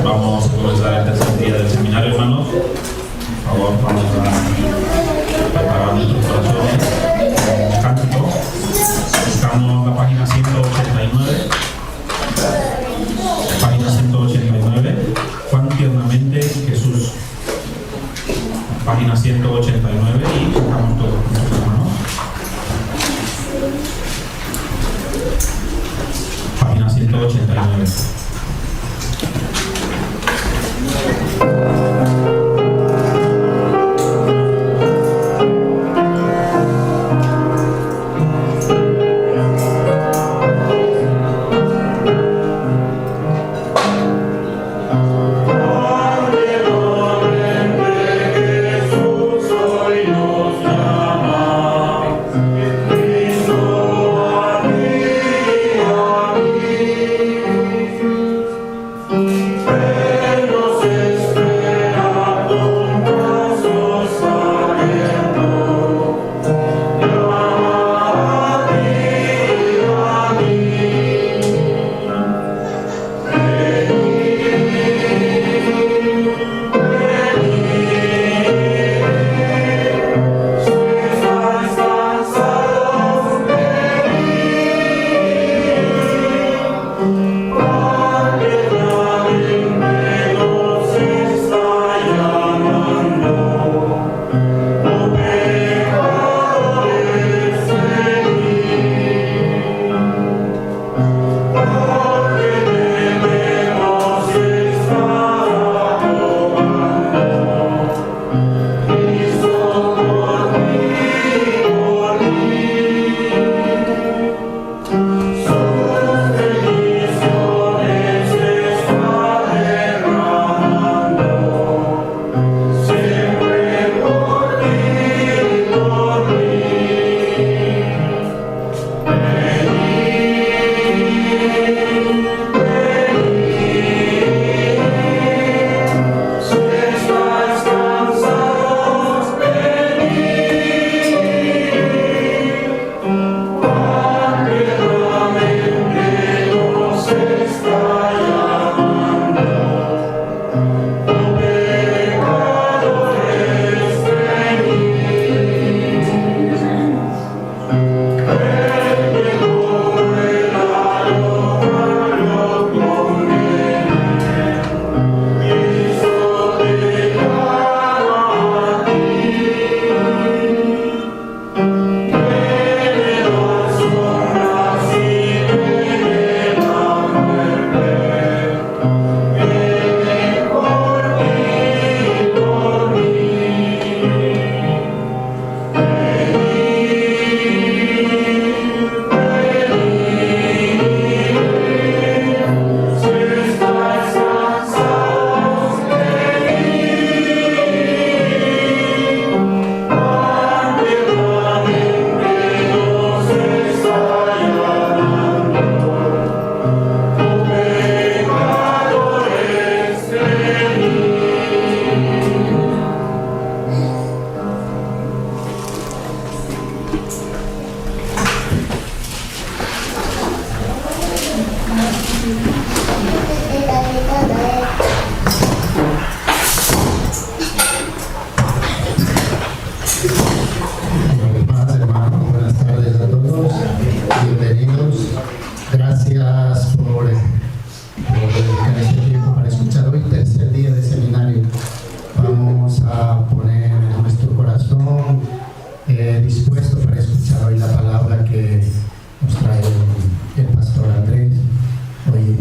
Vamos a comenzar el tercer día del seminario, hermanos. Por favor, vamos a preparar nuestros corazones. Cántico. Buscamos la página 189. Página 189. Cuán tiernamente Jesús. Página 189 y estamos todos juntos, hermanos. Página 189. Dispuesto para escuchar hoy la palabra que nos trae el pastor Andrés. Hoy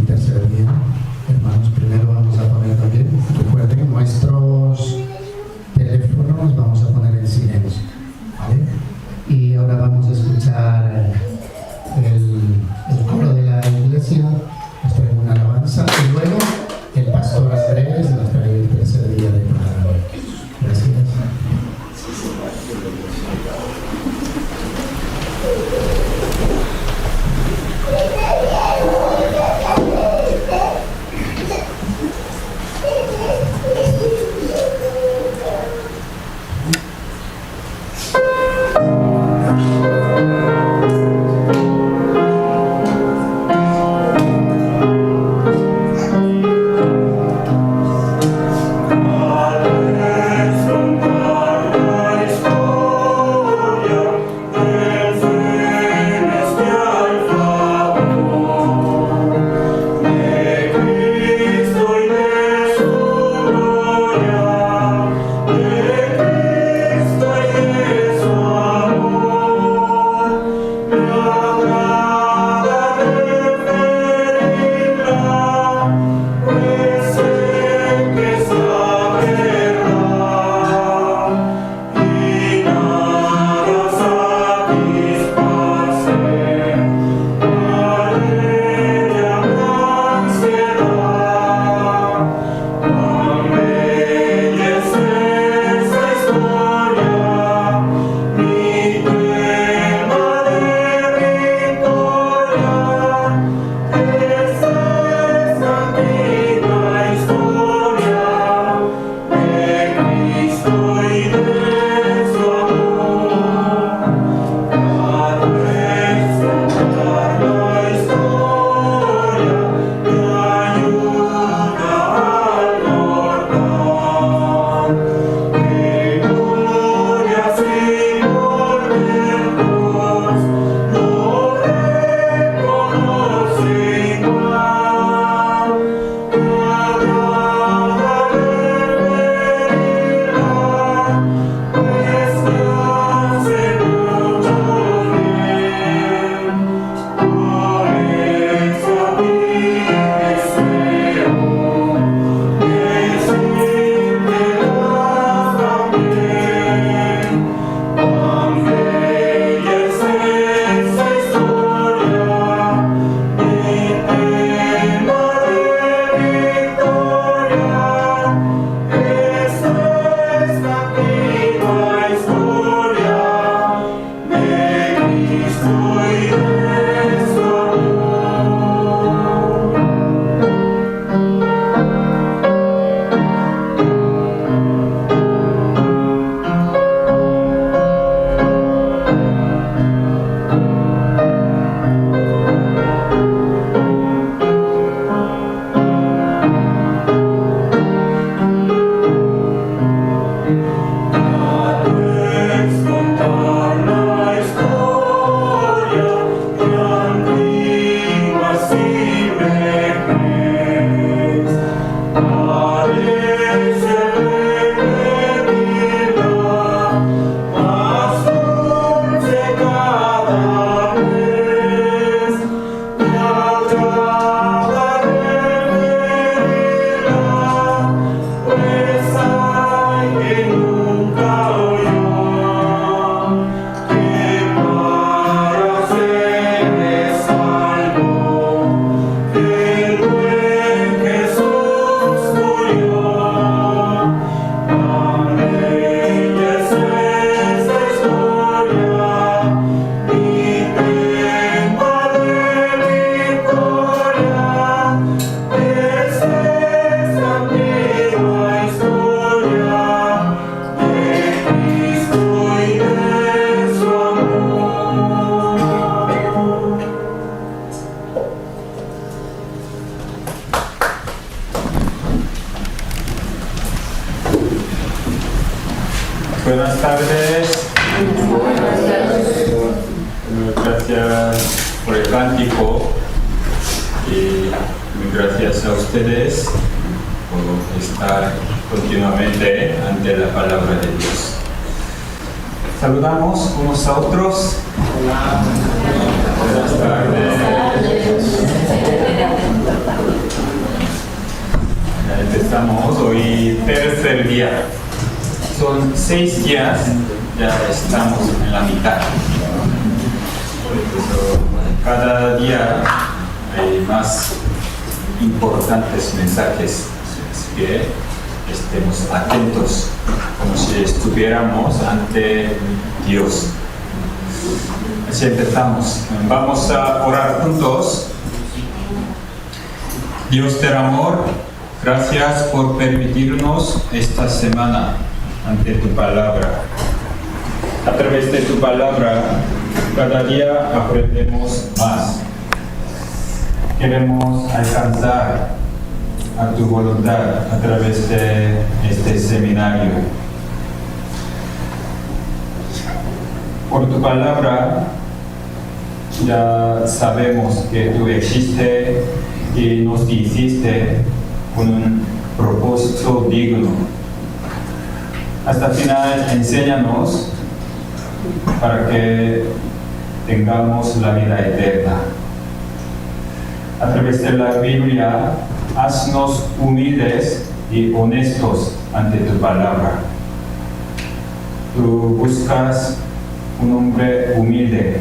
Buenas tardes. Gracias por el cántico y gracias a ustedes por estar continuamente ante la palabra de Dios. Saludamos unos a otros. Buenas tardes. Empezamos hoy tercer día. Son 6 días, ya estamos en la mitad. Cada día hay más importantes mensajes, así que estemos atentos, como si estuviéramos ante Dios. Así empezamos. Vamos a orar juntos. Dios del amor, gracias por permitirnos esta semana ante tu palabra. A través de tu palabra, cada día aprendemos más. Queremos alcanzar a tu voluntad a través de este seminario. Por tu palabra, ya sabemos que tú existes y nos hiciste con un propósito digno. Hasta el final, enséñanos para que tengamos la vida eterna. A través de la Biblia, haznos humildes y honestos ante tu palabra. Tú buscas un hombre humilde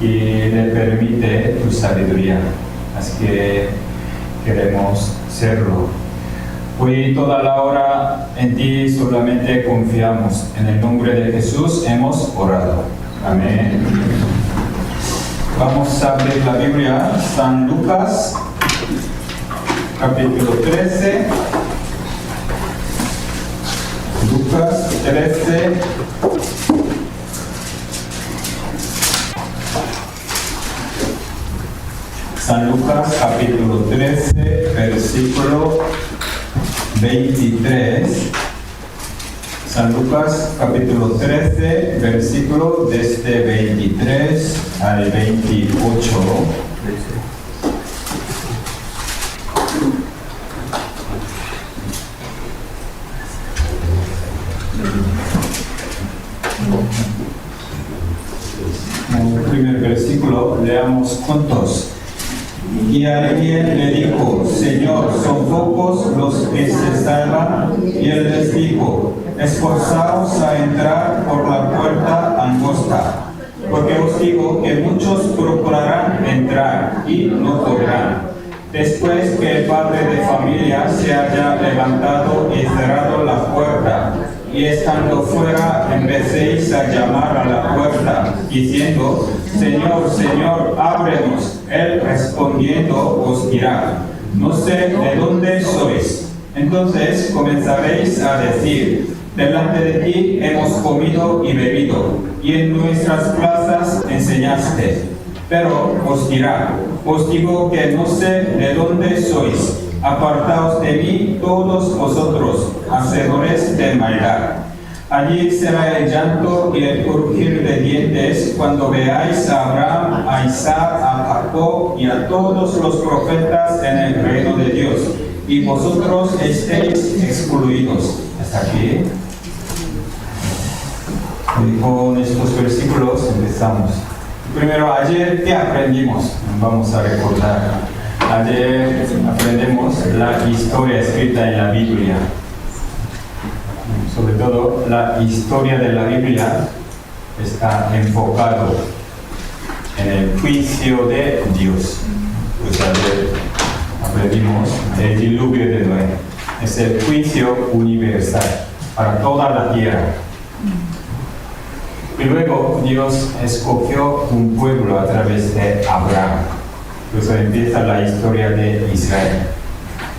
y le permite tu sabiduría. Así que queremos serlo. Hoy toda la hora en ti solamente confiamos. En el nombre de Jesús hemos orado. Amén. Vamos a abrir la Biblia, San Lucas, capítulo 13. Lucas 13. San Lucas, capítulo 13, versículo 23. San Lucas, capítulo 13, versículo desde 23 al 28. El primer versículo, leamos juntos. Y alguien le dijo: Señor, son pocos los que se salvan. Y él les dijo: esforzaos a entrar por la puerta angosta, porque os digo que muchos procurarán entrar y no podrán. Después que el padre de familia se haya levantado y cerrado la puerta, y estando fuera empecéis a llamar a la puerta, diciendo: Señor, Señor, ábrenos. Él respondiendo os dirá: no sé de dónde sois. Entonces comenzaréis a decir: delante de ti hemos comido y bebido, y en nuestras plazas enseñaste. Pero os dirá: os digo que no sé de dónde sois. Apartaos de mí todos vosotros, hacedores de maldad. Allí será el llanto y el crujir de dientes cuando veáis a Abraham, a Isaac, a Jacob y a todos los profetas en el reino de Dios, y vosotros estéis excluidos. Hasta aquí. Y con estos versículos empezamos. Primero, ayer, ¿qué aprendimos? Vamos a recordar. Ayer aprendemos la historia escrita en la Biblia. Sobre todo, la historia de la Biblia está enfocado en el juicio de Dios. Pues ayer aprendimos el diluvio de Noé. Es el juicio universal para toda la tierra. Y luego Dios escogió un pueblo a través de Abraham. Pues empieza la historia de Israel.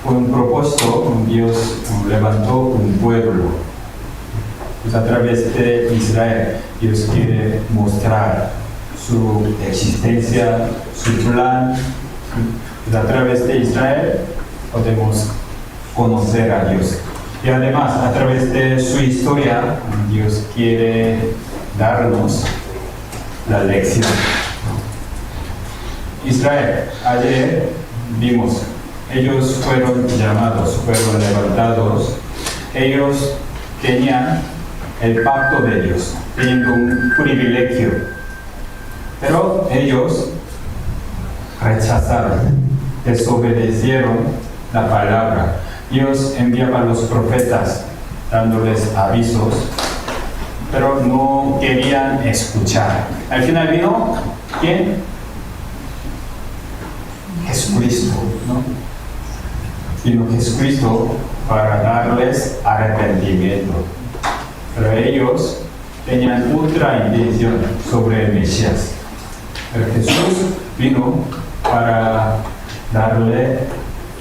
Con un propósito, Dios levantó un pueblo. Pues a través de Israel, Dios quiere mostrar su existencia, su plan. Pues a través de Israel podemos conocer a Dios. Y además, a través de su historia, Dios quiere darnos la lección. Israel, ayer vimos, ellos fueron llamados, fueron levantados, ellos tenían el pacto de Dios, teniendo un privilegio, pero ellos rechazaron, desobedecieron la palabra. Dios enviaba a los profetas dándoles avisos, pero no querían escuchar. Al final vino, ¿quién? Jesucristo, ¿no? Vino Jesucristo para darles arrepentimiento. Pero ellos tenían otra intención sobre el Mesías. Pero Jesús vino para darle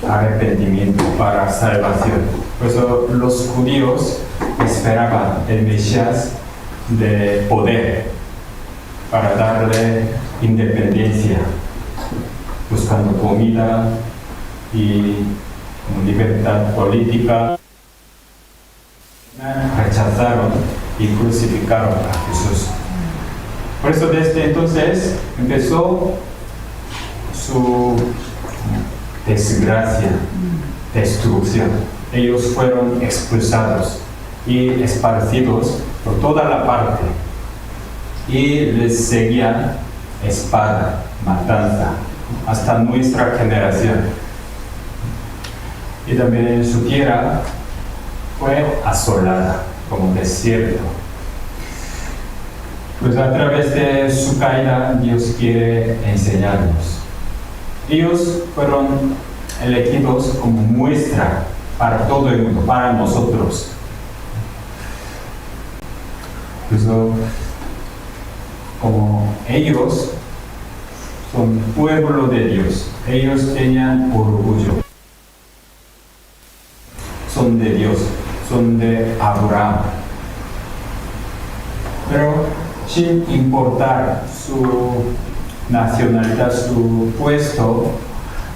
arrepentimiento, para salvación. Por eso los judíos esperaban el Mesías de poder para darle independencia, buscando comida y libertad política. Rechazaron y crucificaron a Jesús. Por eso desde entonces empezó su desgracia, destrucción. Ellos fueron expulsados y esparcidos por toda la parte. Y les seguía espada, matanza, hasta nuestra generación. Y también su tierra fue asolada como desierto. Pues a través de su caída Dios quiere enseñarnos. Ellos fueron elegidos como muestra para todo el mundo, para nosotros. Pues como ellos son pueblo de Dios, ellos tenían orgullo. Son de Dios, son de Abraham. Pero sin importar su nacionalidad, su puesto,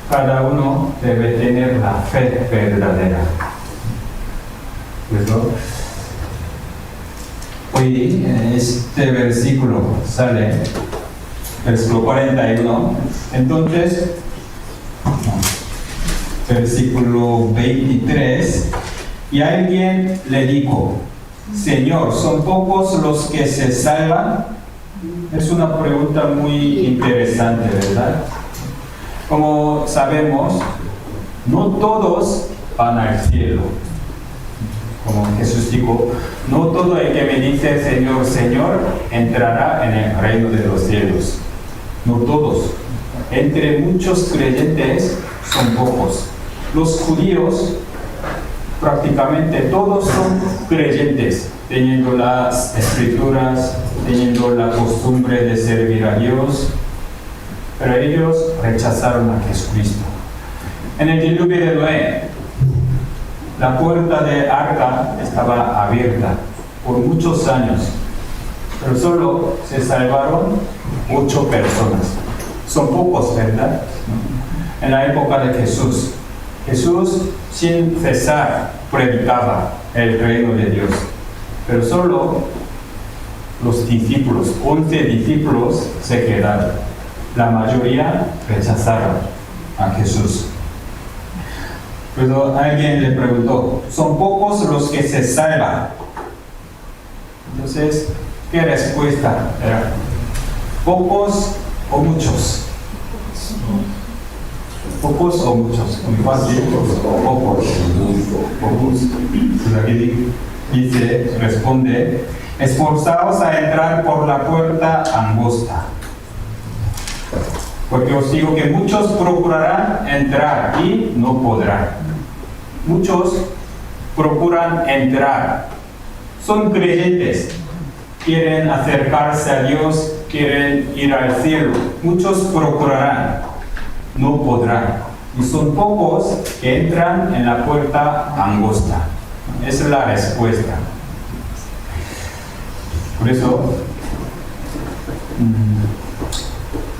cada uno debe tener la fe verdadera. ¿Verdad? Hoy este versículo sale, versículo 41, entonces, versículo 23, y alguien le dijo: Señor, ¿son pocos los que se salvan? Es una pregunta muy interesante, ¿verdad? Como sabemos, no todos van al cielo. Como Jesús dijo, no todo el que me dice Señor, Señor, entrará en el reino de los cielos. No todos. Entre muchos creyentes son pocos. Los judíos, prácticamente todos son creyentes, teniendo las escrituras, teniendo la costumbre de servir a Dios, pero ellos rechazaron a Jesucristo. En el diluvio de Noé, la puerta de arca estaba abierta por muchos años, pero solo se salvaron 8 personas. Son pocos, ¿verdad? En la época de Jesús, Jesús sin cesar predicaba el reino de Dios, pero solo los discípulos, 11 discípulos, se quedaron. La mayoría rechazaron a Jesús. Pero alguien le preguntó: ¿son pocos los que se salvan? Entonces, ¿qué respuesta era? ¿Pocos o muchos? ¿Pocos o muchos? Muy fácil. Pocos. Pocos. Pues aquí dice, responde: esforzaos a entrar por la puerta angosta. Porque os digo que muchos procurarán entrar y no podrán. Muchos procuran entrar. Son creyentes. Quieren acercarse a Dios, quieren ir al cielo. Muchos procurarán, no podrán. Y son pocos que entran en la puerta angosta. Esa es la respuesta. Por eso,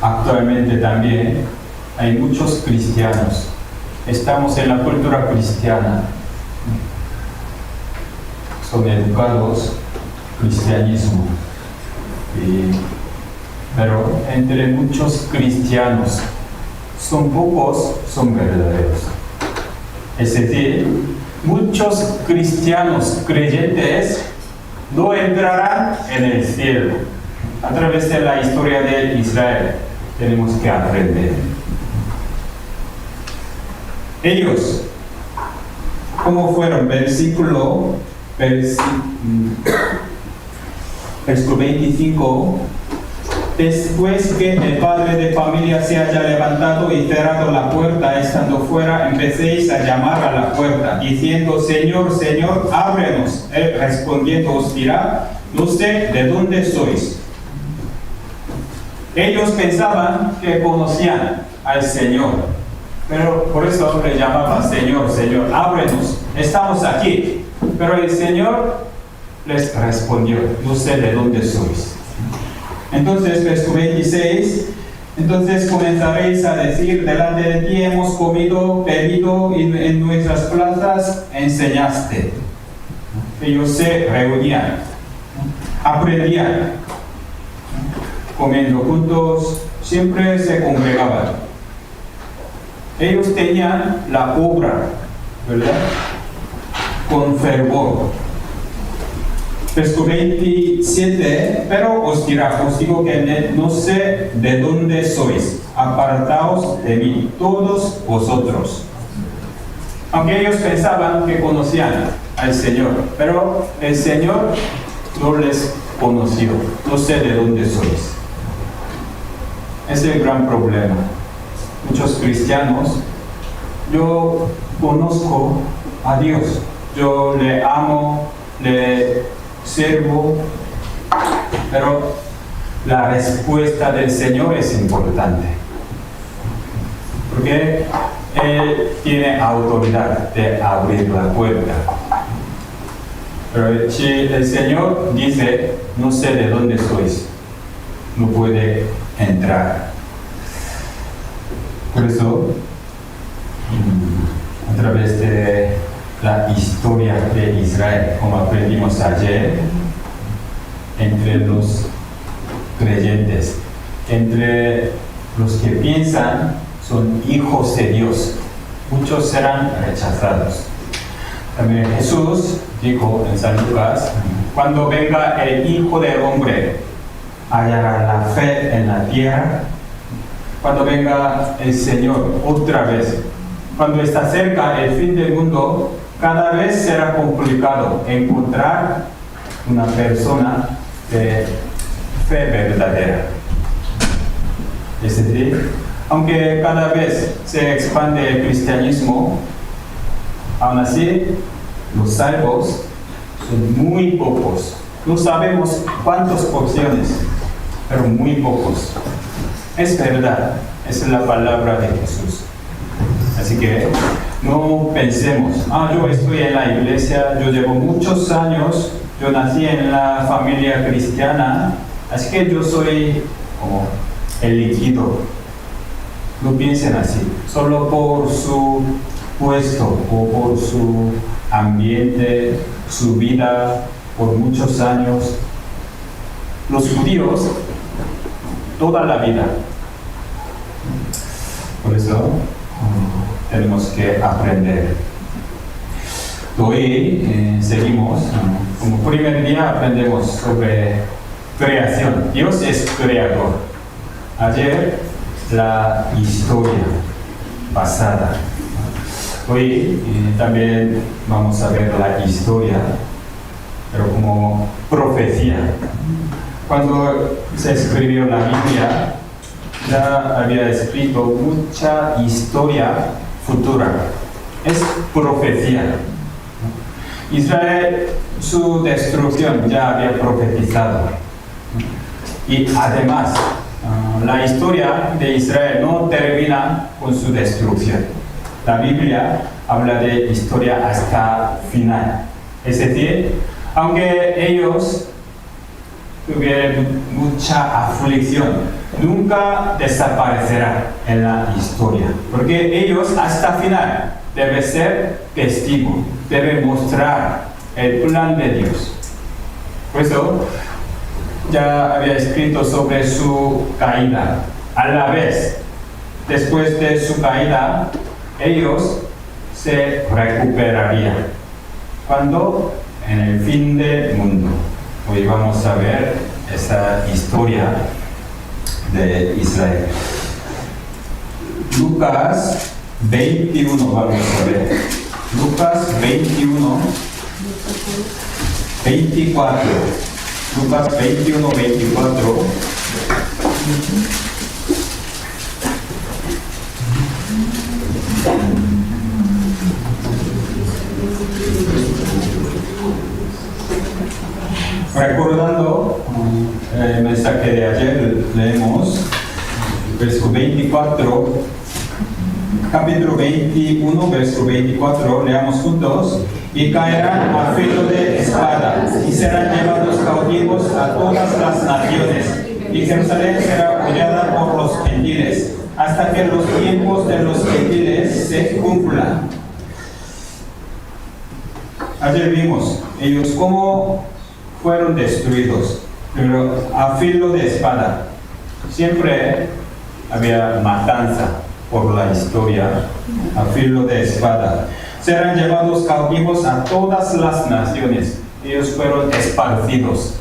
actualmente también hay muchos cristianos. Estamos en la cultura cristiana. son educados cristianismo. Pero entre muchos cristianos, son pocos, son verdaderos. Es decir, muchos cristianos creyentes no entrarán en el cielo. A través de la historia de Israel tenemos que aprender. Ellos, ¿cómo fueron? Versículo 25. Después que el padre de familia se haya levantado y cerrado la puerta, estando fuera, empecéis a llamar a la puerta, diciendo: Señor, Señor, ábrenos. Él respondiendo os dirá: no sé de dónde sois. Ellos pensaban que conocían al Señor, pero por eso le llamaban: Señor, Señor, ábrenos, estamos aquí. Pero el Señor les respondió: no sé de dónde sois. Entonces, verso 26, entonces comenzaréis a decir: delante de ti hemos comido, bebido, y en nuestras plazas enseñaste. Ellos se reunían, aprendían, comiendo juntos, siempre se congregaban. Ellos tenían la obra, ¿verdad?, con fervor. Verso 27, pero os digo que no sé de dónde sois, apartaos de mí, todos vosotros. Aunque ellos pensaban que conocían al Señor, pero el Señor no les conoció, no sé de dónde sois. Es el gran problema. Muchos cristianos, yo conozco a Dios, yo le amo, le sirvo, pero la respuesta del Señor es importante, porque Él tiene autoridad de abrir la puerta. Pero si el Señor dice: no sé de dónde sois, no puede entrar. Por eso, a través de la historia de Israel, como aprendimos ayer, entre los creyentes, entre los que piensan son hijos de Dios, muchos serán rechazados. También Jesús dijo en San Lucas: cuando venga el Hijo del Hombre, hallará la fe en la tierra. Cuando venga el Señor otra vez, cuando está cerca el fin del mundo, cada vez será complicado encontrar una persona de fe verdadera. Es decir, aunque cada vez se expande el cristianismo, aún así los salvos son muy pocos. No sabemos cuántas porciones, pero muy pocos. Es verdad, es la palabra de Jesús. Así que no pensemos: yo estoy en la iglesia, yo llevo muchos años, yo nací en la familia cristiana, así que yo soy como elegido. No piensen así, solo por su puesto o por su ambiente, su vida, por muchos años. Los judíos, toda la vida. Por eso tenemos que aprender. Hoy seguimos, como primer día aprendemos sobre creación. Dios es creador. Ayer la historia pasada. Hoy también vamos a ver la historia, pero como profecía. Cuando se escribió la Biblia, ya había escrito mucha historia futura. Es profecía. Israel, su destrucción ya había profetizado. Y además, la historia de Israel no termina con su destrucción. La Biblia habla de historia hasta final. Es decir, aunque ellos tuvieron mucha aflicción, nunca desaparecerá en la historia, porque ellos hasta final deben ser testigos, deben mostrar el plan de Dios. Por eso ya había escrito sobre su caída. A la vez, después de su caída, ellos se recuperarían. ¿Cuándo? En el fin del mundo. Hoy vamos a ver esa historia de Israel. Lucas 21 vamos a ver. Lucas 21, 24. Lucas 21, 24. Recordando el mensaje de ayer, leemos verso 24, capítulo 21, verso 24, leamos juntos. Y caerán a filo de espada, y serán llevados cautivos a todas las naciones, y Jerusalén será hollada por los gentiles, hasta que los tiempos de los gentiles se cumplan. Ayer vimos ellos cómo fueron destruidos, pero a filo de espada. Siempre había matanza por la historia, a filo de espada. Serán llevados cautivos a todas las naciones. Ellos fueron esparcidos,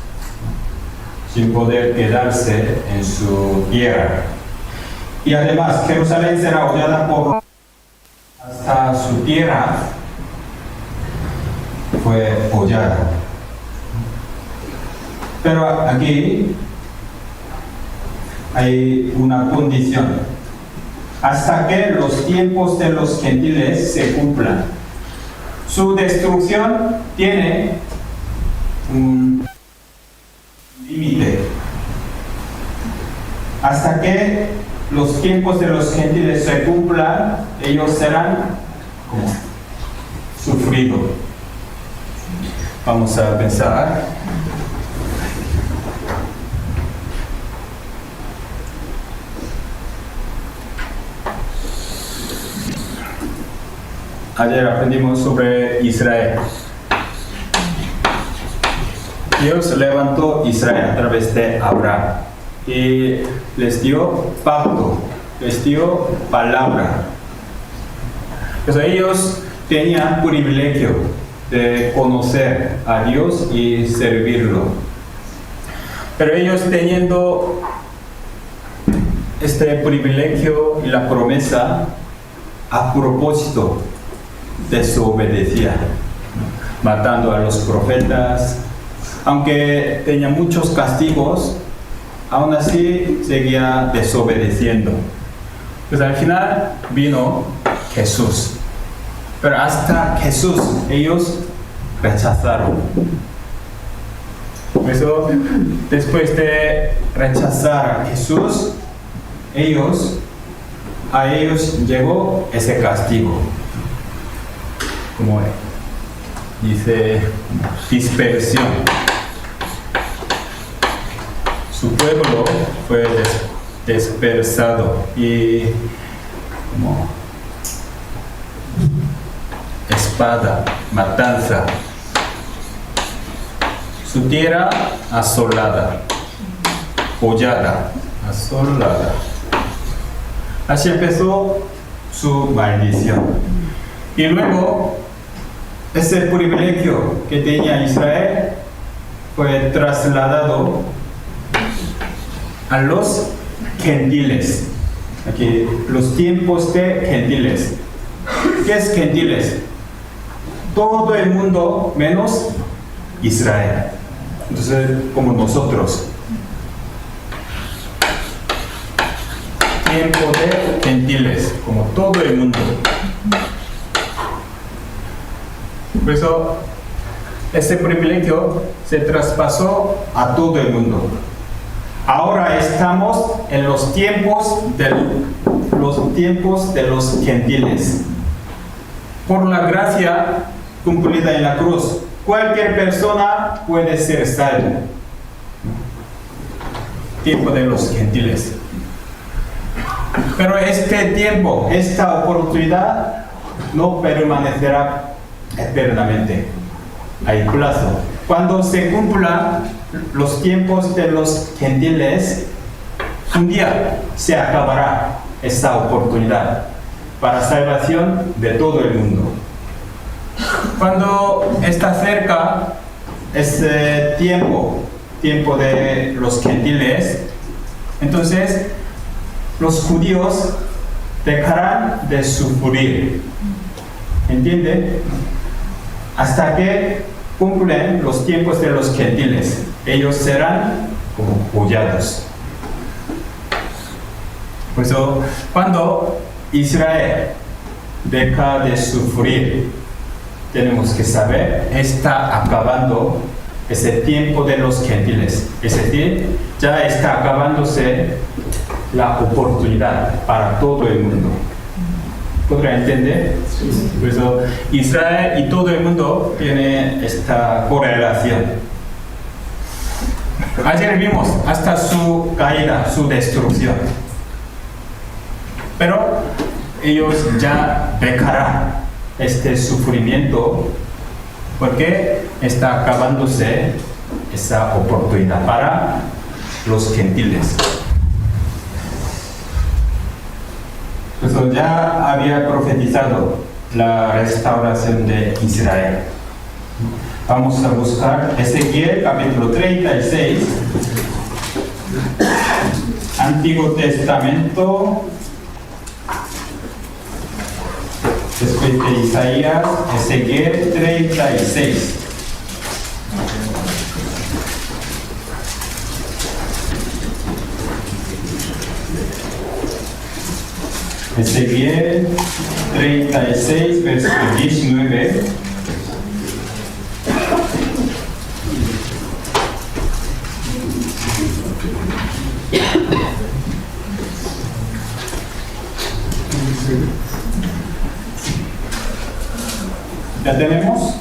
sin poder quedarse en su tierra. Y además, Jerusalén será hollada por hasta su tierra fue hollada. Pero aquí hay una condición. Hasta que los tiempos de los gentiles se cumplan. Su destrucción tiene un límite. Hasta que los tiempos de los gentiles se cumplan, ellos serán como sufridos. Vamos a pensar. Ayer aprendimos sobre Israel. Dios levantó Israel a través de Abraham y les dio pacto, les dio palabra. Pues ellos tenían privilegio de conocer a Dios y servirlo. Pero ellos teniendo este privilegio y la promesa, a propósito desobedecían, matando a los profetas. Aunque tenía muchos castigos, aún así seguía desobedeciendo. Pues al final vino Jesús. Pero hasta Jesús ellos rechazaron. Por eso, después de rechazar a Jesús, a ellos llegó ese castigo. Como dice, dispersión. Su pueblo fue dispersado y como espada, matanza. Su tierra asolada, hollada, asolada. Así empezó su maldición. Y luego, ese privilegio que tenía Israel fue trasladado a los gentiles. Aquí, los tiempos de gentiles. ¿Qué es gentiles? Todo el mundo menos Israel. Entonces, como nosotros. Tiempo de gentiles, como todo el mundo. Por eso, ese privilegio se traspasó a todo el mundo. Ahora estamos en los tiempos de los gentiles. Por la gracia cumplida en la cruz, cualquier persona puede ser salvo. Tiempo de los gentiles. Pero este tiempo, esta oportunidad no permanecerá eternamente. hay plazo. Cuando se cumplan los tiempos de los gentiles, un día se acabará esa oportunidad para salvación de todo el mundo. Cuando está cerca ese tiempo de los gentiles, entonces los judíos dejarán de sufrir. ¿Entiende? Hasta que cumplen los tiempos de los gentiles, ellos serán como hullados. Por eso, cuando Israel deja de sufrir, tenemos que saber, está acabando ese tiempo de los gentiles. Es decir, ya está acabándose la oportunidad para todo el mundo. ¿Podrá entender? Por eso, Israel y todo el mundo tiene esta correlación. Ayer vimos hasta su caída, su destrucción. Pero ellos ya dejarán este sufrimiento porque está acabándose esa oportunidad para los gentiles. Eso ya había profetizado la restauración de Israel. Vamos a buscar Ezequiel capítulo 36, Antiguo Testamento, después de Isaías, Ezequiel 36. Ezequiel 36, versículo 19. ¿Ya tenemos?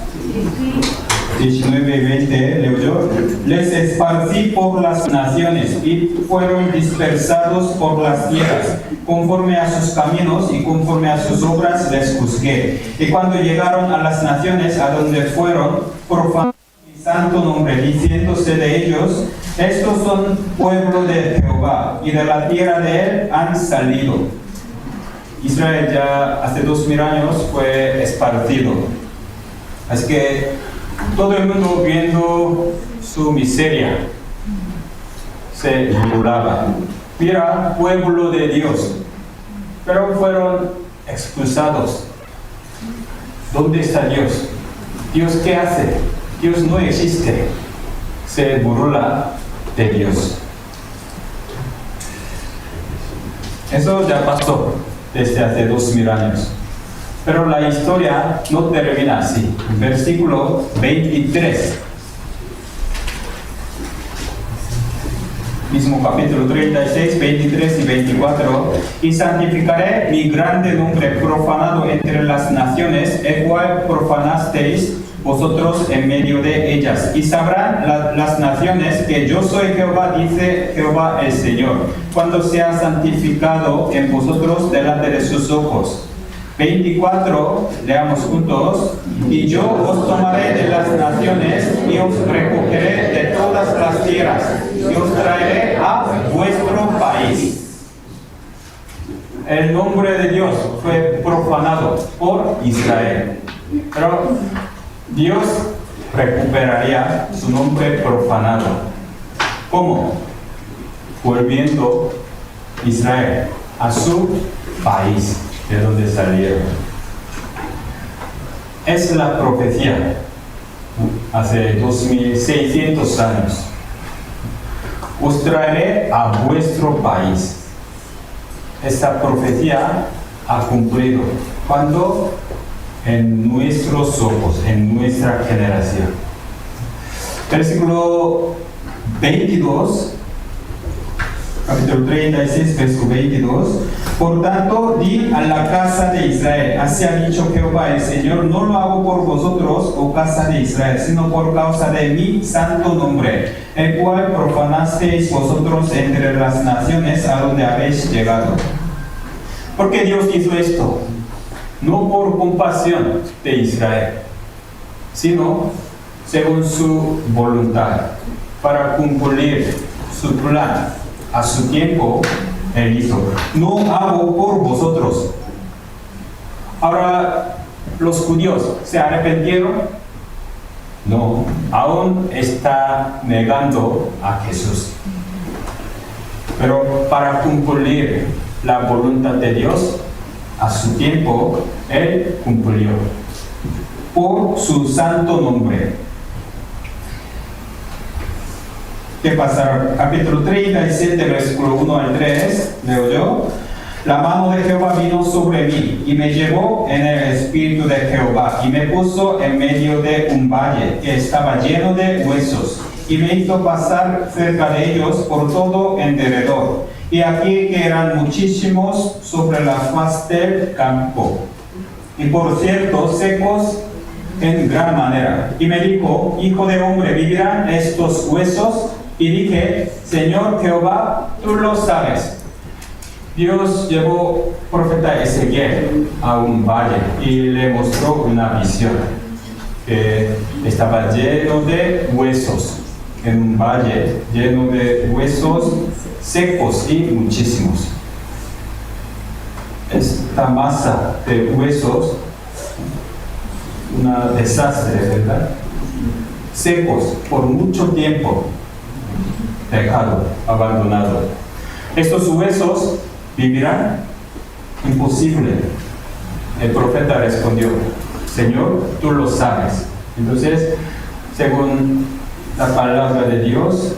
19 y 20, leo yo. Les esparcí por las naciones y fueron dispersados por las tierras. Conforme a sus caminos y conforme a sus obras les juzgué. Y cuando llegaron a las naciones a donde fueron, profanaron mi santo nombre, diciéndose de ellos: estos son pueblo de Jehová, y de la tierra de él han salido. Israel ya hace 2000 años fue esparcido. Así que todo el mundo, viendo su miseria, se burlaba. Mira, pueblo de Dios, pero fueron expulsados. ¿Dónde está Dios? ¿Dios qué hace? Dios no existe. Se burla de Dios. Eso ya pasó desde hace 2000 años. Pero la historia no termina así. Versículo 23. Mismo capítulo 36, 23 y 24. Y santificaré mi grande nombre profanado entre las naciones, el cual profanasteis vosotros en medio de ellas. Y sabrán las naciones que yo soy Jehová, dice Jehová el Señor, cuando sea santificado en vosotros delante de sus ojos. 24, leamos juntos. Y yo os tomaré de las naciones y os recogeré de todas las tierras y os traeré a vuestro país. El nombre de Dios fue profanado por Israel, pero Dios recuperaría su nombre profanado. ¿Cómo? Volviendo Israel a su país, de donde salieron. Es la profecía hace 2600 años. Os traeré a vuestro país. Esta profecía ha cumplido. ¿Cuándo? En nuestros ojos, en nuestra generación. Versículo 22. Capítulo 36, versículo 22. Por tanto, di a la casa de Israel: así ha dicho Jehová el Señor, no lo hago por vosotros, oh casa de Israel, sino por causa de mi santo nombre, el cual profanasteis vosotros entre las naciones a donde habéis llegado. ¿Por qué Dios hizo esto? No por compasión de Israel, sino según su voluntad, para cumplir su plan. A su tiempo, Él hizo. No hago por vosotros. Ahora, los judíos se arrepintieron. No, aún está negando a Jesús. Pero para cumplir la voluntad de Dios, a su tiempo, Él cumplió. Por su santo nombre. ¿Qué pasa? Capítulo 37, versículo 1 al 3, leo yo. La mano de Jehová vino sobre mí y me llevó en el espíritu de Jehová y me puso en medio de un valle que estaba lleno de huesos y me hizo pasar cerca de ellos por todo en derredor. Y aquí que eran muchísimos sobre la faz del campo y por cierto secos en gran manera. Y me dijo, hijo de hombre, ¿vivirán estos huesos? Y dije, Señor Jehová, tú lo sabes. Dios llevó al profeta Ezequiel a un valle y le mostró una visión que estaba lleno de huesos, en un valle lleno de huesos secos y muchísimos. Esta masa de huesos, un desastre, ¿verdad? Secos por mucho tiempo, dejado, abandonado. Estos huesos ¿vivirán? Imposible. El profeta respondió, Señor, tú lo sabes. Entonces, según la palabra de Dios,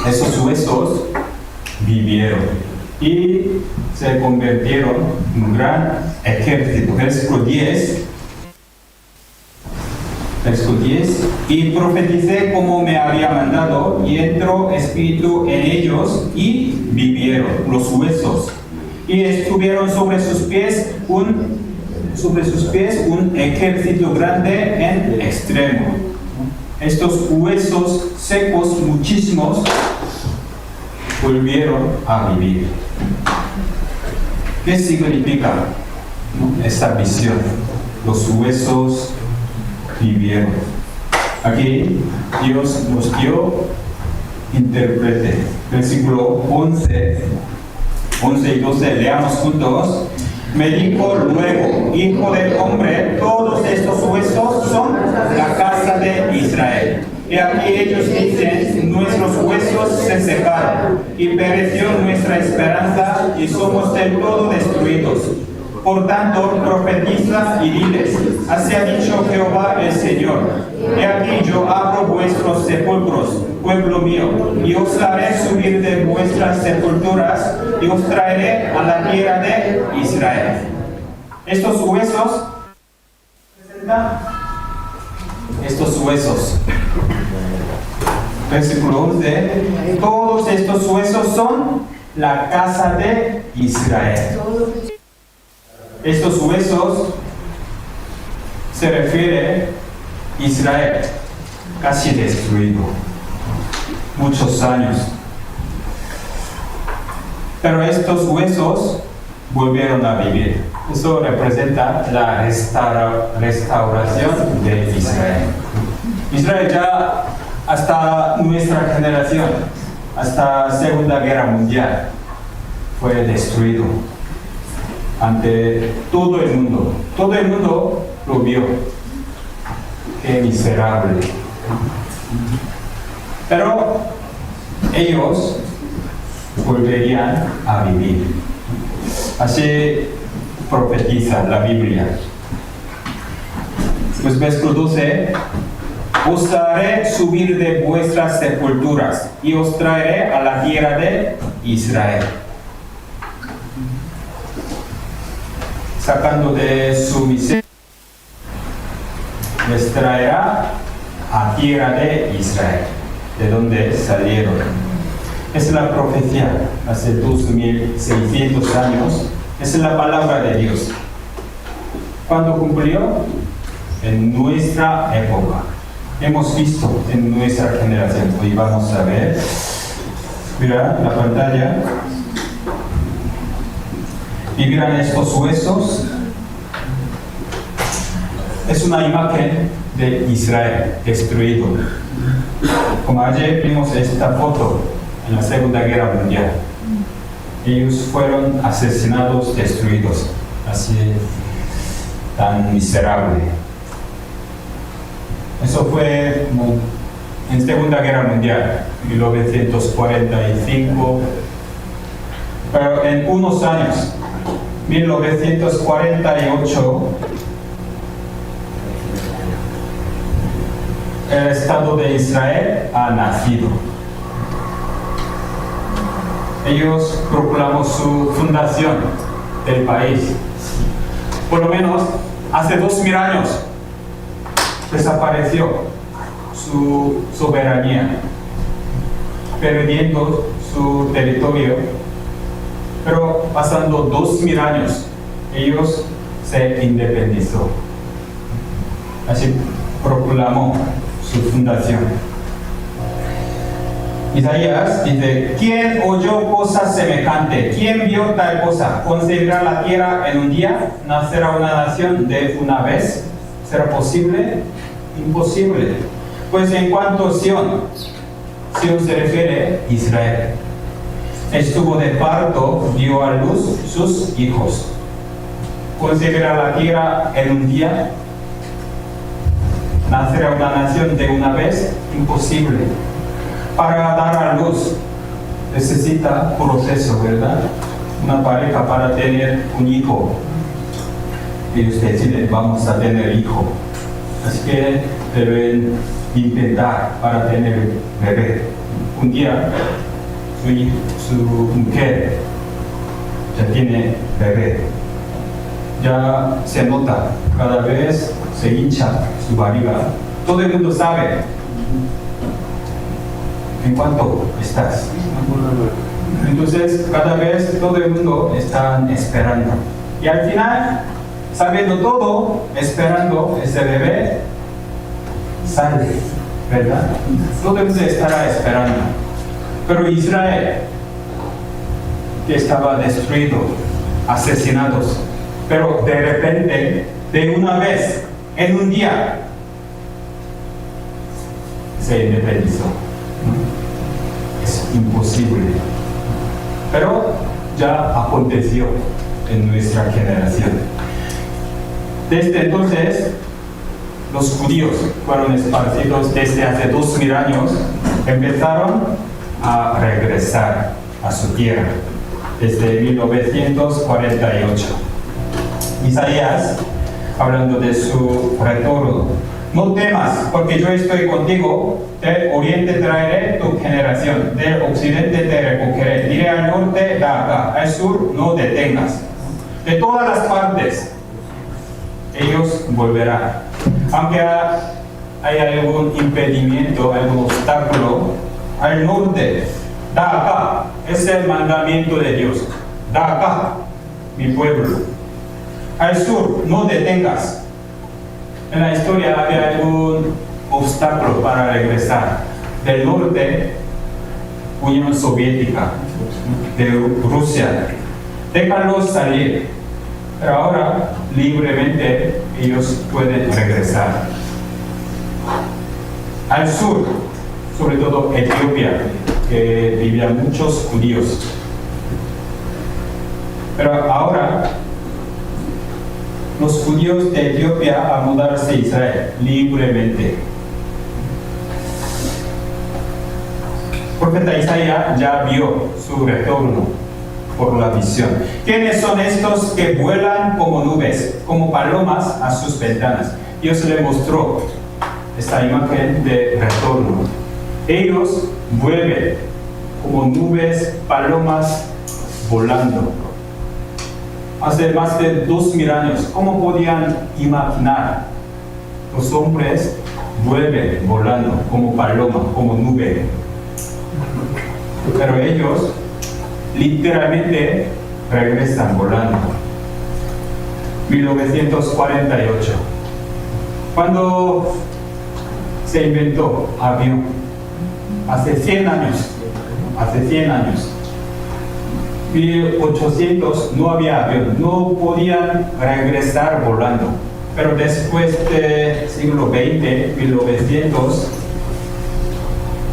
esos huesos vivieron y se convirtieron en un gran ejército. Versículo 10. Versículo 10. Y profeticé como me había mandado, y entró espíritu en ellos, y vivieron los huesos. Y estuvieron sobre sus pies un ejército grande en extremo. Estos huesos secos, muchísimos, volvieron a vivir. ¿Qué significa esta visión? Los huesos vivieron. Aquí Dios nos dio intérprete. Versículo 11 y 12, leamos juntos. Me dijo luego, hijo del hombre, todos estos huesos son la casa de Israel. Y aquí ellos dicen, nuestros huesos se secaron y pereció nuestra esperanza y somos del todo destruidos. Por tanto, profetiza y diles, así ha dicho Jehová el Señor. He aquí yo abro vuestros sepulcros, pueblo mío, y os haré subir de vuestras sepulturas y os traeré a la tierra de Israel. Estos huesos, versículo 11, todos estos huesos son la casa de Israel. Estos huesos se refiere a Israel, casi destruido, muchos años. Pero estos huesos volvieron a vivir. Eso representa la restauración de Israel. Israel ya hasta nuestra generación, hasta la Segunda Guerra Mundial, fue destruido ante todo el mundo. Todo el mundo lo vio. Qué miserable. Pero ellos volverían a vivir. Así profetiza la Biblia. Pues versículo 12. Os haré subir de vuestras sepulturas y os traeré a la tierra de Israel. Sacando de su miseria, les traerá a tierra de Israel, de donde salieron. Es la profecía, hace 2600 años, es la palabra de Dios. ¿Cuándo cumplió? En nuestra época. Hemos visto en nuestra generación. Hoy vamos a ver. Mira la pantalla. ¿Vivirán estos huesos? Es una imagen de Israel destruido. Como ayer vimos esta foto en la Segunda Guerra Mundial. Ellos fueron asesinados, destruidos, así tan miserable. Eso fue en Segunda Guerra Mundial, 1945, pero en unos años, 1948, el Estado de Israel ha nacido. Ellos proclamó su fundación del país. Por lo menos hace 2000 años desapareció su soberanía, perdiendo su territorio. Pero pasando 2000 años, ellos se independizó. Así proclamó su fundación. Isaías dice: ¿quién oyó cosa semejante? ¿Quién vio tal cosa? ¿Concebirá la tierra en un día? ¿Nacerá una nación de una vez? ¿Será posible? Imposible. Pues en cuanto a Sión se refiere a Israel. Estuvo de parto, dio a luz sus hijos. ¿Concebirá la tierra en un día? ¿Nacerá una nación de una vez? Imposible. Para dar a luz necesita proceso, ¿verdad? Una pareja para tener un hijo. Ellos deciden, vamos a tener hijo. Así que deben intentar para tener bebé. Un día su mujer ya tiene bebé. Ya se nota, cada vez se hincha su barriga. Todo el mundo sabe en cuánto estás. Entonces, cada vez todo el mundo está esperando. Y al final, sabiendo todo, esperando ese bebé, sale, ¿verdad? Todo el mundo estará esperando. Pero Israel, que estaba destruido, asesinados, pero de repente, de una vez, en un día, se independizó. Es imposible. Pero ya aconteció en nuestra generación. Desde entonces, los judíos fueron esparcidos desde hace 2000 años, empezaron a regresar a su tierra desde 1948. Isaías, hablando de su retorno: no temas, porque yo estoy contigo. Del oriente traeré tu generación, del occidente te recogeré. Diré al norte, da acá, al sur, no detengas. De todas las partes, ellos volverán. Aunque hay algún impedimento, algún obstáculo, al norte, da acá, es el mandamiento de Dios. Da acá, mi pueblo. Al sur, no detengas. En la historia había algún obstáculo para regresar. Del norte, Unión Soviética, de Rusia. Déjalos salir. Pero ahora, libremente, ellos pueden regresar. Al sur, sobre todo Etiopía, que vivían muchos judíos. Pero ahora, los judíos de Etiopía a mudarse a Israel libremente. El profeta Isaías ya vio su retorno por la visión. ¿Quiénes son estos que vuelan como nubes, como palomas a sus ventanas? Dios le mostró esta imagen de retorno. Ellos vuelven como nubes, palomas volando. Hace más de 2000 años, ¿cómo podían imaginar? Los hombres vuelven volando como paloma, como nube. Pero ellos literalmente regresan volando. 1948. Cuando se inventó avión, hace 100 años. 1800 no había avión, no podían regresar volando. Pero después del siglo XX, 1900,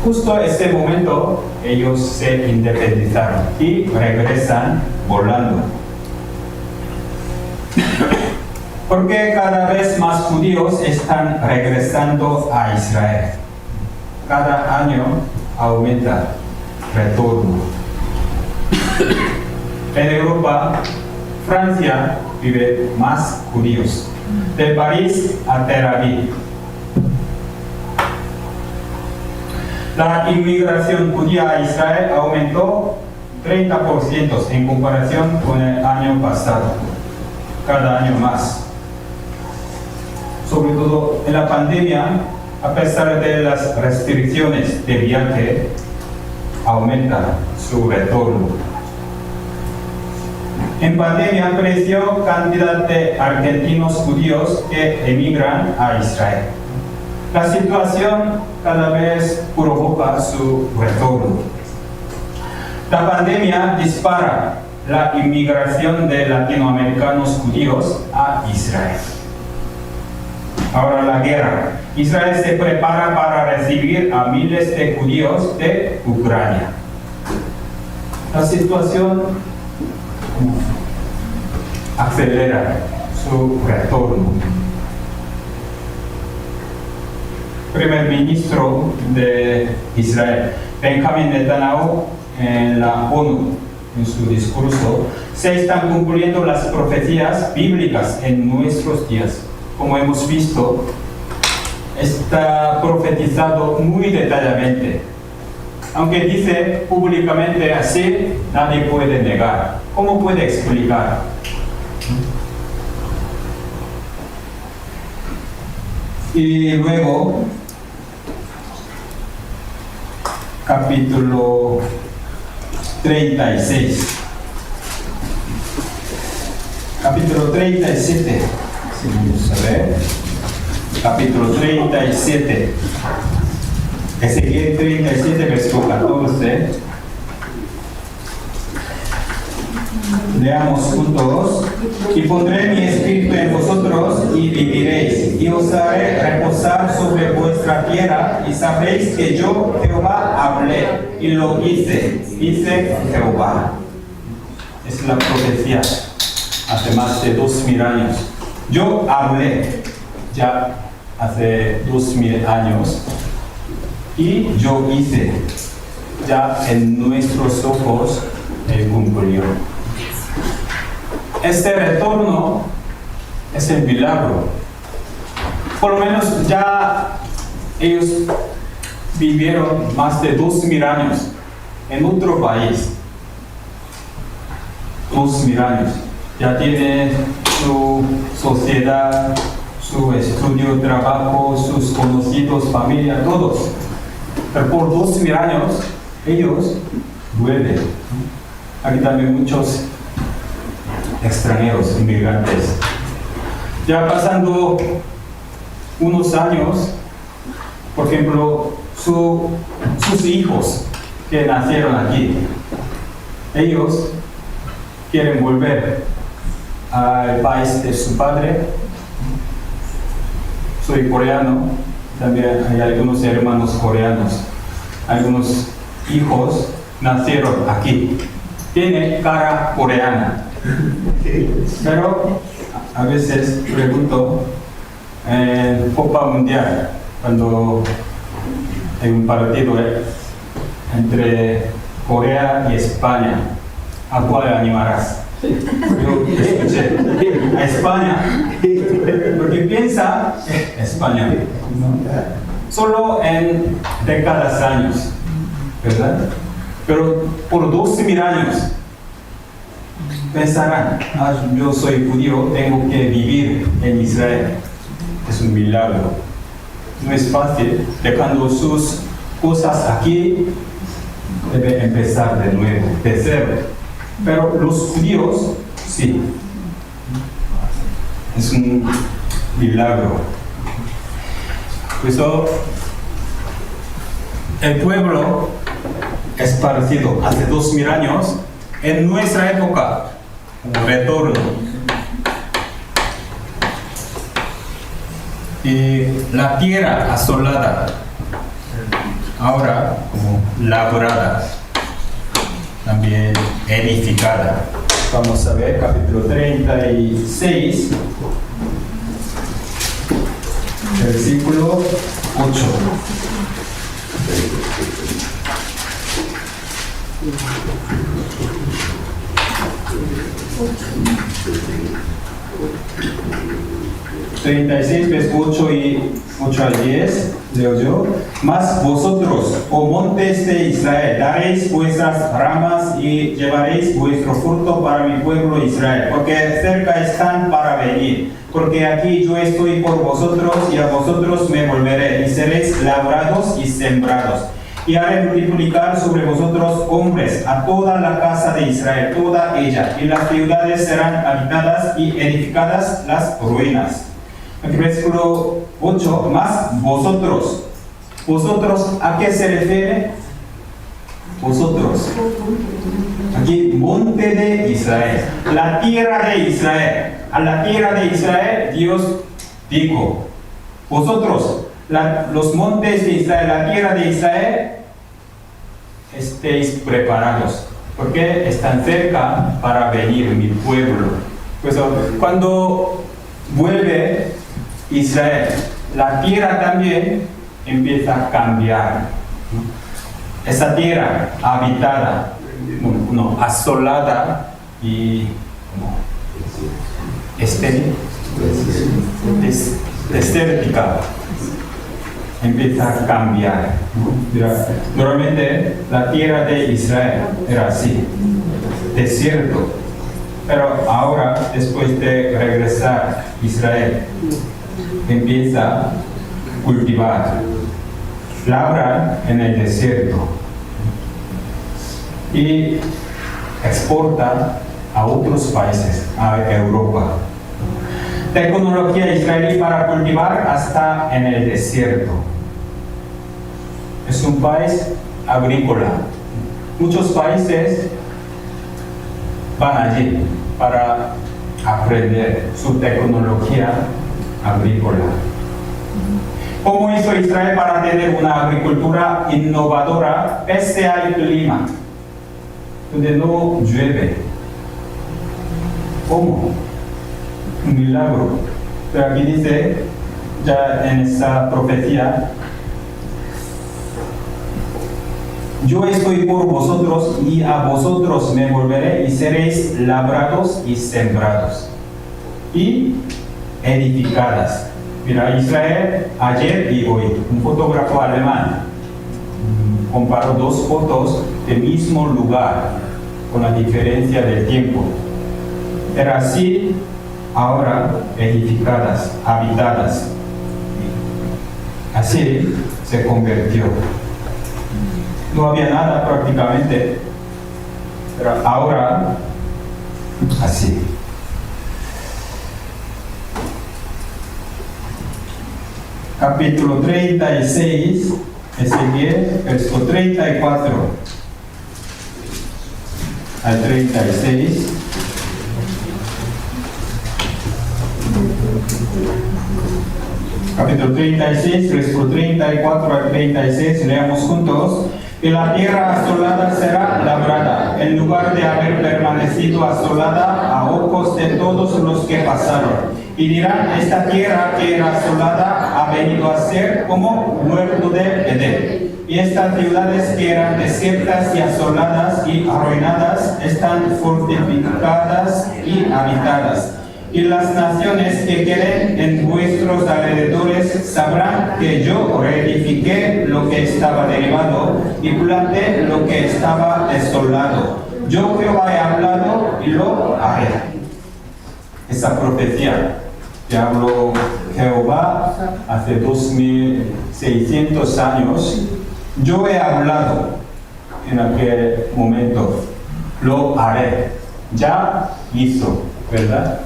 justo ese momento ellos se independizaron y regresan volando. Porque cada vez más judíos están regresando a Israel. Cada año aumenta retorno. En Europa, Francia vive más judíos. De París a Tel Aviv. La inmigración judía a Israel aumentó 30% en comparación con el año pasado. Cada año más. Sobre todo en la pandemia, a pesar de las restricciones de viaje, aumenta su retorno. En pandemia creció cantidad de argentinos judíos que emigran a Israel. La situación cada vez provoca su retorno. La pandemia dispara la inmigración de latinoamericanos judíos a Israel. Ahora la guerra. Israel se prepara para recibir a miles de judíos de Ucrania. La situación acelera su retorno. Primer ministro de Israel, Benjamin Netanyahu, en la ONU, en su discurso, se están cumpliendo las profecías bíblicas en nuestros días. Como hemos visto, está profetizado muy detalladamente. Aunque dice públicamente así, nadie puede negar. ¿Cómo puede explicar? Y luego, capítulo 36. Capítulo 37. Si vamos a ver. Capítulo 37. Ezequiel 37, versículo 14. Leamos juntos. Y pondré mi espíritu en vosotros y viviréis, y os haré reposar sobre vuestra tierra, y sabréis que yo, Jehová, hablé, y lo hice, dice Jehová. Es la profecía hace más de 2000 años. Yo hablé ya hace 2000 años, y yo hice ya en nuestros ojos el cumplió. Este retorno es el milagro. Por lo menos ya ellos vivieron más de 2000 años en otro país. 2000 años. Ya tienen su sociedad, su estudio, trabajo, sus conocidos, familia, todos. Pero por 2000 años ellos vuelven. Aquí también muchos extranjeros, inmigrantes. Ya pasando unos años, por ejemplo, sus hijos que nacieron aquí, ellos quieren volver al país de su padre. Soy coreano, también hay algunos hermanos coreanos, algunos hijos nacieron aquí, tienen cara coreana. Pero a veces pregunto en Copa Mundial, cuando hay un partido entre Corea y España, ¿a cuál animarás? Yo escuché a España, porque piensa España, solo en décadas años, ¿verdad? Pero por 2000 años pensarán, yo soy judío, tengo que vivir en Israel. Es un milagro. No es fácil, dejando sus cosas aquí, debe empezar de nuevo, de cero. Pero los judíos, sí. Es un milagro. Por eso, el pueblo esparcido hace 2000 años, en nuestra época, retorno. Y la tierra asolada, ahora como labrada, también edificada. Vamos a ver capítulo 36, versículo 8. Versículos 8 y 8 al 10, leo yo. Mas vosotros, oh montes de Israel, daréis vuestras ramas y llevaréis vuestro fruto para mi pueblo Israel, porque cerca están para venir. Porque aquí yo estoy por vosotros y a vosotros me volveré, y seréis labrados y sembrados. Y haré multiplicar sobre vosotros hombres a toda la casa de Israel, toda ella, y las ciudades serán habitadas y edificadas las ruinas. Aquí versículo 8, más vosotros. ¿Vosotros a qué se refiere? Vosotros. Aquí, monte de Israel. La tierra de Israel. A la tierra de Israel, Dios dijo, vosotros, los montes de Israel, la tierra de Israel, estéis preparados, porque están cerca para venir mi pueblo. Pues cuando vuelve Israel, la tierra también empieza a cambiar. Esa tierra habitada, asolada y desértica, empieza a cambiar. Normalmente la tierra de Israel era así, desierto. Pero ahora, después de regresar Israel, empieza a cultivar, labrar en el desierto y exporta a otros países, a Europa. Tecnología israelí para cultivar hasta en el desierto. Es un país agrícola. Muchos países van allí para aprender su tecnología agrícola. ¿Cómo hizo Israel para tener una agricultura innovadora pese al clima, donde no llueve? ¿Cómo? Un milagro. Pero aquí dice, ya en esta profecía, yo estoy por vosotros y a vosotros me volveré y seréis labrados y sembrados y edificadas. Mira, Israel ayer y hoy, un fotógrafo alemán comparó dos fotos del mismo lugar con la diferencia del tiempo. Era así, ahora edificadas, habitadas. Así se convirtió. No había nada prácticamente, pero ahora así. Capítulo 36, Ezequiel, verso 34 al 36. Capítulo 36, verso 34 al 36, leamos juntos. Y la tierra asolada será labrada, en lugar de haber permanecido asolada a ojos de todos los que pasaron. Y dirán, esta tierra que era asolada ha venido a ser como huerto de Edén. Y estas ciudades que eran desiertas y asoladas y arruinadas están fortificadas y habitadas. Y las naciones que queden en vuestros alrededores sabrán que yo reedifiqué lo que estaba derribado y planté lo que estaba desolado. Yo Jehová he hablado y lo haré. Esa profecía que habló Jehová hace 2600 años, yo he hablado en aquel momento, lo haré. Ya hizo, ¿verdad?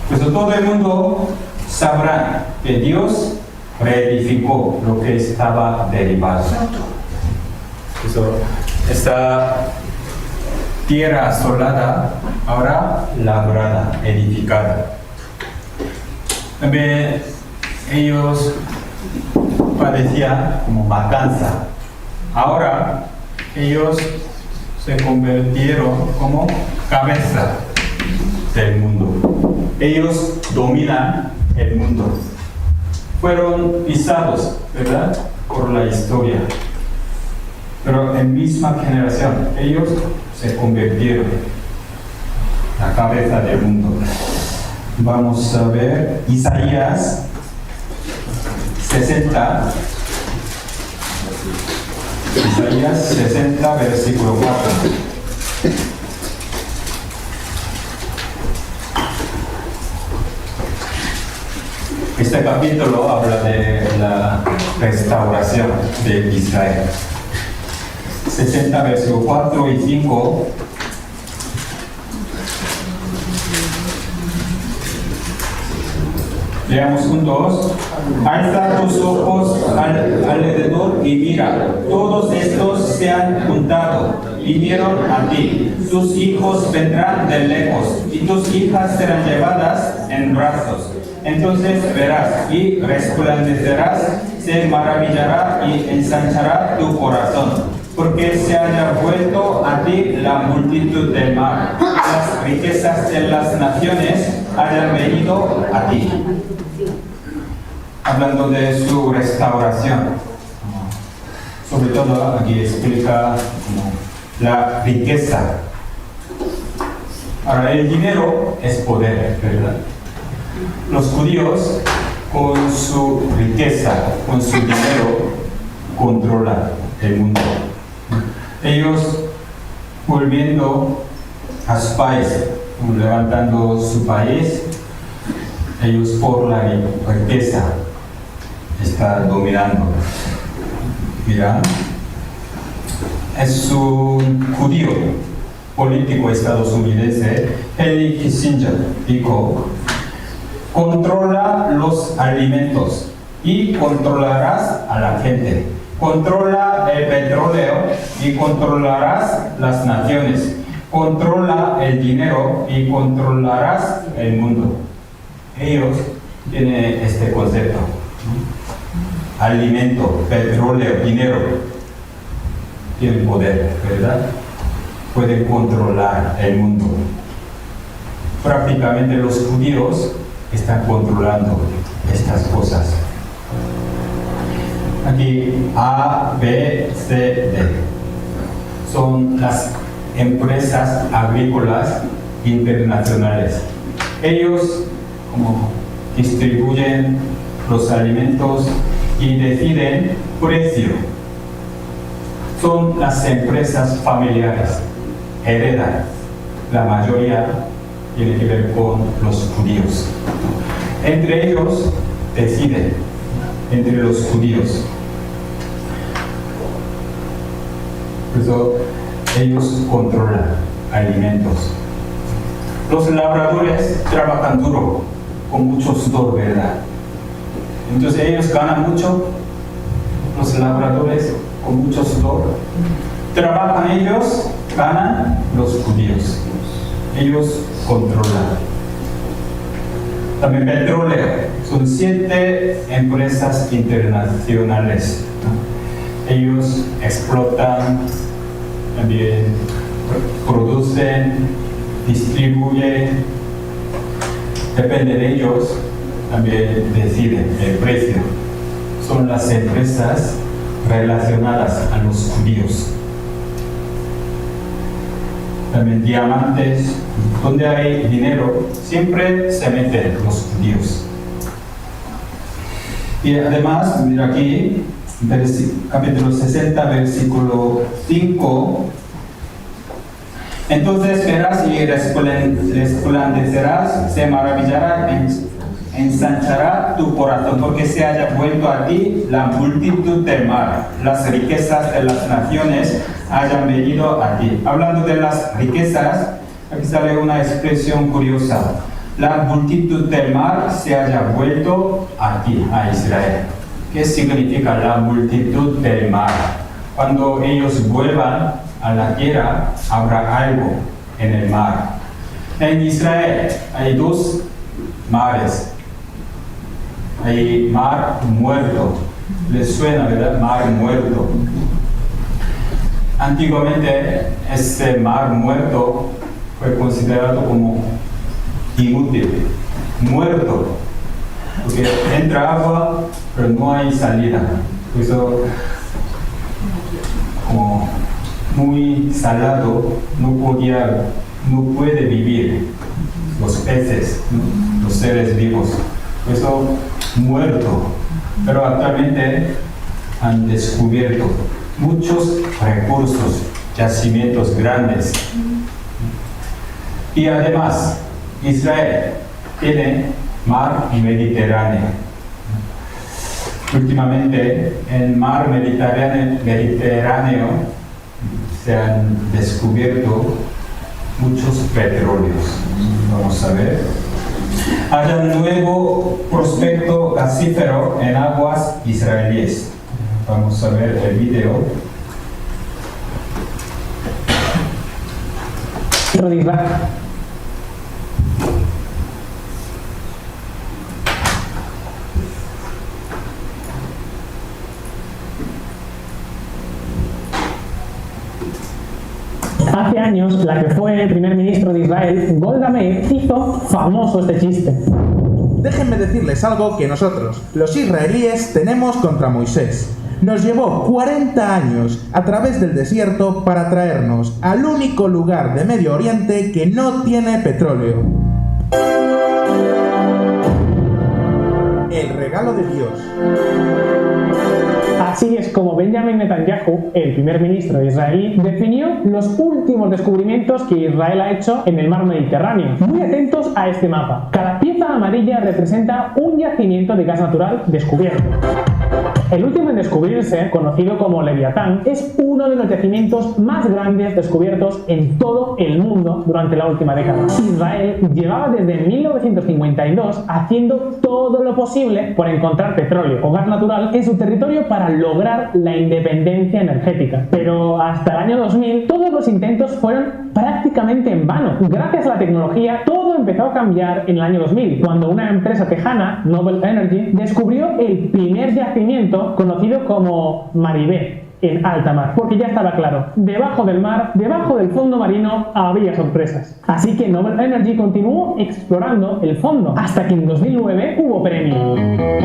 Pues todo el mundo sabrá que Dios reedificó lo que estaba derribado. Esta tierra asolada, ahora labrada, edificada. También ellos padecían como matanza. Ahora ellos se convirtieron como cabeza del mundo. Ellos dominan el mundo. Fueron pisados, ¿verdad?, por la historia. Pero en misma generación, ellos se convirtieron la cabeza del mundo. Vamos a ver Isaías 60. Isaías 60, versículo 4. Este capítulo habla de la restauración de Israel. 60, versículo 4 y 5. Leamos juntos. Alza tus ojos alrededor y mira, todos estos se han juntado, vinieron a ti. Tus hijos vendrán de lejos y tus hijas serán llevadas en brazos. Entonces verás y resplandecerás, se maravillará y ensanchará tu corazón, porque se haya vuelto a ti la multitud del mar. Las riquezas de las naciones hayan venido a ti. Hablando de su restauración, sobre todo aquí explica la riqueza. Ahora, el dinero es poder, ¿verdad? Los judíos, con su riqueza, con su dinero, controlan el mundo. Ellos, volviendo a su país, levantando su país, ellos por la riqueza están dominando. Mira, es un judío político estadounidense, Henry Kissinger, dijo: controla los alimentos y controlarás a la gente. Controla el petróleo y controlarás las naciones. Controla el dinero y controlarás el mundo. Ellos tienen este concepto. Alimento, petróleo, dinero. Tienen poder, ¿verdad? Pueden controlar el mundo. Prácticamente los judíos están controlando estas cosas. Aquí A, B, C, D son las empresas agrícolas internacionales. Ellos como distribuyen los alimentos y deciden precio. Son las empresas familiares, heredan. La mayoría tiene que ver con los judíos. Entre ellos deciden, entre los judíos. Por eso ellos controlan alimentos. Los labradores trabajan duro, con mucho sudor, ¿verdad? Entonces ellos ganan mucho, los labradores con mucho sudor. Trabajan ellos, ganan los judíos. Ellos controlan. También petróleo. Son 7 empresas internacionales. Ellos explotan, también producen, distribuyen. Depende de ellos, también deciden el precio. Son las empresas relacionadas a los judíos. También diamantes, donde hay dinero, siempre se meten los judíos. Y además, mira aquí, capítulo 60, versículo 5. Entonces verás y resplandecerás, se maravillará, ensanchará tu corazón, porque se haya vuelto a ti la multitud del mar. Las riquezas de las naciones hayan venido a ti. Hablando de las riquezas, aquí sale una expresión curiosa. La multitud del mar se haya vuelto a ti, a Israel. ¿Qué significa la multitud del mar? Cuando ellos vuelvan a la tierra, habrá algo en el mar. En Israel hay 2 mares, hay mar muerto. ¿Les suena, verdad? Mar muerto. Antiguamente, este mar muerto fue considerado como inútil, muerto, porque entra agua, pero no hay salida. Por eso, como muy salado, no puede vivir los peces, los seres vivos. Por eso, muerto. Pero actualmente han descubierto muchos recursos, yacimientos grandes. Y además, Israel tiene mar Mediterráneo. Últimamente, en el mar Mediterráneo se han descubierto muchos petróleos. Vamos a ver. Hay un nuevo prospecto gasífero en aguas israelíes. Vamos a ver el video. Hace años, la que fue el primer ministro de Israel, Golda Meir, hizo famoso este chiste. Déjenme decirles algo que nosotros, los israelíes, tenemos contra Moisés. Nos llevó 40 años a través del desierto para traernos al único lugar de Medio Oriente que no tiene petróleo. El regalo de Dios. Así es como Benjamin Netanyahu, el primer ministro israelí, definió los últimos descubrimientos que Israel ha hecho en el mar Mediterráneo. Muy atentos a este mapa. Cada pieza amarilla representa un yacimiento de gas natural descubierto. El último en descubrirse, conocido como Leviatán, es uno de los yacimientos más grandes descubiertos en todo el mundo durante la última década. Israel llevaba desde 1952 haciendo todo lo posible por encontrar petróleo o gas natural en su territorio para lograr la independencia energética. Pero hasta el año 2000 todos los intentos fueron prácticamente en vano. Gracias a la tecnología todo empezó a cambiar en el año 2000, cuando una empresa tejana, Noble Energy, descubrió el primer yacimiento conocido como Maribé, en alta mar, porque ya estaba claro, debajo del mar, debajo del fondo marino, había sorpresas. Así que Noble Energy continuó explorando el fondo, hasta que en 2009 hubo premio.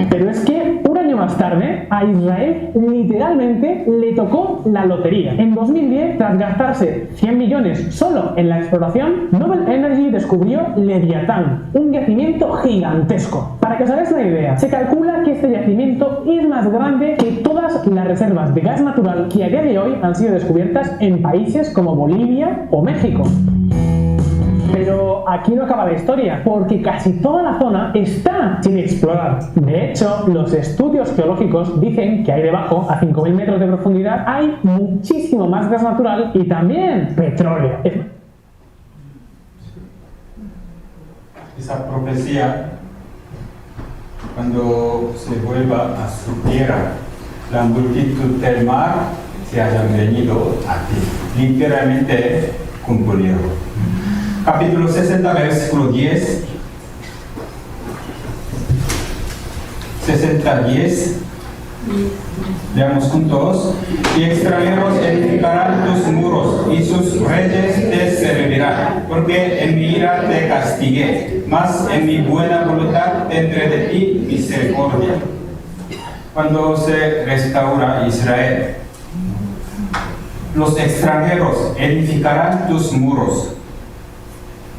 Pero es que un año más tarde, a Israel literalmente le tocó la lotería. En 2010, tras gastarse 100 millones solo en la exploración, Noble Energy descubrió Leviatán, un yacimiento gigantesco. Para que os hagáis una idea, se calcula que este yacimiento es más grande que todas las reservas de gas natural que a día de hoy han sido descubiertas en países como Bolivia o México. Pero aquí no acaba la historia, porque casi toda la zona está sin explorar. De hecho, los estudios geológicos dicen que ahí debajo, a 5.000 metros de profundidad, hay muchísimo más gas natural y también petróleo. Esa profecía, cuando se vuelva a su tierra, la multitud del mar se hayan venido a ti. Literalmente cumplido. Capítulo 60, versículo 10. 60:10. Leamos juntos. Y extranjeros edificarán tus muros, y sus reyes te servirán, porque en mi ira te castigué, mas en mi buena voluntad tendré de ti misericordia. Cuando se restaura Israel, los extranjeros edificarán tus muros.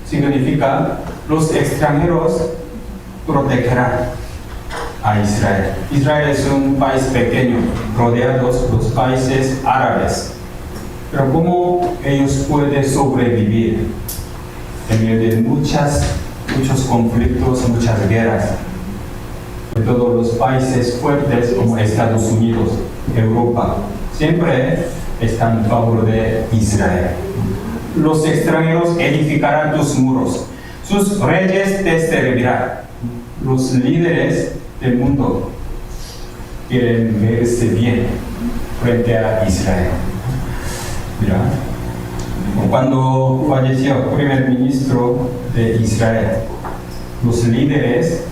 Significa, los extranjeros protegerán a Israel. Israel es un país pequeño, rodeados los países árabes. Pero ¿cómo ellos pueden sobrevivir en medio de muchos conflictos, muchas guerras? De todos los países fuertes como Estados Unidos, Europa, siempre están en favor de Israel. Los extranjeros edificarán tus muros, sus reyes te servirán. Los líderes del mundo quieren verse bien frente a Israel. Mira, cuando falleció el primer ministro de Israel, los líderes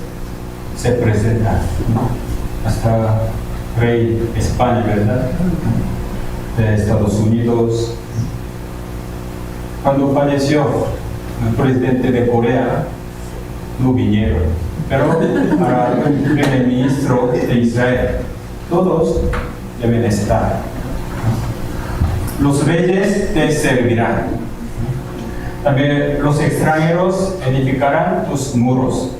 se presenta, ¿no? Hasta rey España, ¿verdad? De Estados Unidos. Cuando falleció el presidente de Corea, no vinieron, pero para el primer ministro de Israel, todos deben estar. Los reyes te servirán. También los extranjeros edificarán tus muros.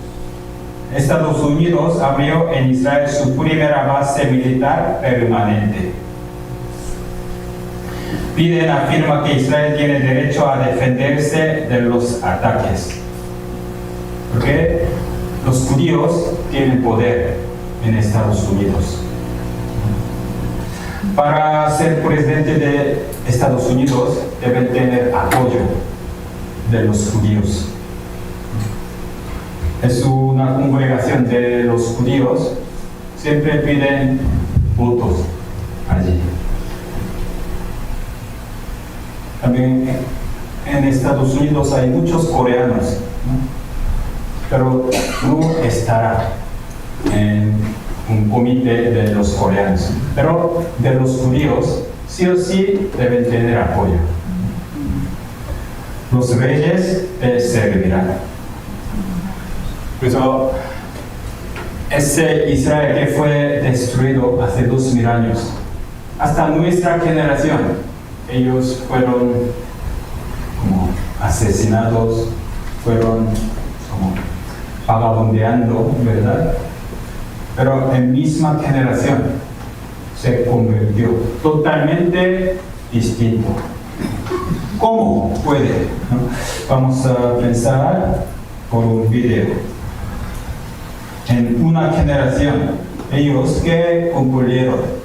Estados Unidos abrió en Israel su primera base militar permanente. Biden afirma que Israel tiene derecho a defenderse de los ataques, porque los judíos tienen poder en Estados Unidos. Para ser presidente de Estados Unidos deben tener apoyo de los judíos. Es una congregación de los judíos, siempre piden votos allí. También en Estados Unidos hay muchos coreanos, ¿no? Pero no estará en un comité de los coreanos. Pero de los judíos, sí o sí deben tener apoyo. Los reyes te servirán. Por eso, ese Israel que fue destruido hace 2000 años, hasta nuestra generación, ellos fueron como asesinados, fueron como vagabundeando, ¿verdad? Pero en misma generación se convirtió totalmente distinto. ¿Cómo puede? Vamos a pensar por un video. En una generación, ellos que concluyeron.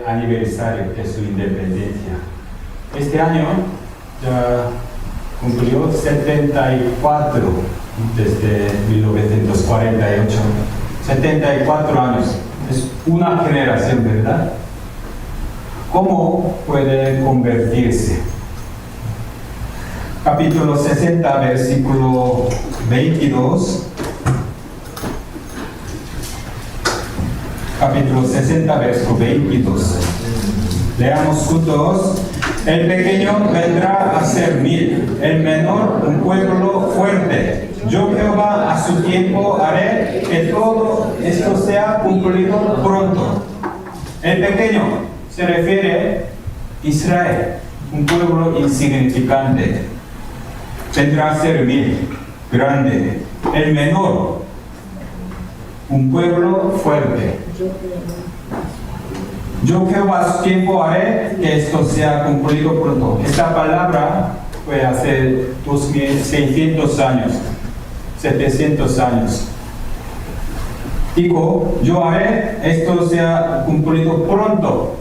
Aniversario de su independencia. Este año ya cumplió 74 desde 1948. 74 años. Es una generación, ¿verdad? ¿Cómo puede convertirse? Capítulo 60, versículo 22. Capítulo 60, versículo 22. Leamos juntos. El pequeño vendrá a ser 1000, el menor un pueblo fuerte. Yo Jehová a su tiempo haré que todo esto sea cumplido pronto. El pequeño se refiere a Israel, un pueblo insignificante. Vendrá a ser 1000. grande, el menor, un pueblo fuerte. Yo Jehová a su tiempo haré que esto sea cumplido pronto. Esta palabra fue hace 2600 años, 700 años. Digo, yo haré esto sea cumplido pronto.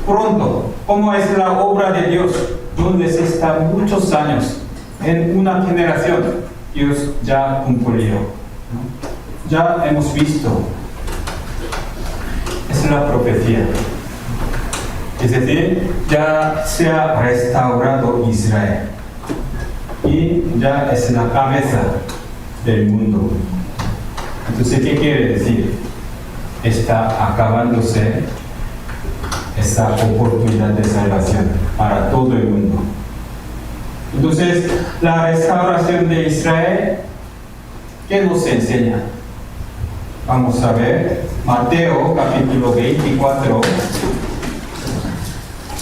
Pronto. ¿Cómo es la obra de Dios? Donde se está muchos años, en una generación, Dios ya cumplió. Ya hemos visto. Es la profecía. Es decir, ya se ha restaurado Israel. Y ya es la cabeza del mundo. Entonces, ¿qué quiere decir? Está acabándose esa oportunidad de salvación para todo el mundo. Entonces, la restauración de Israel, ¿qué nos enseña? Vamos a ver Mateo capítulo 24.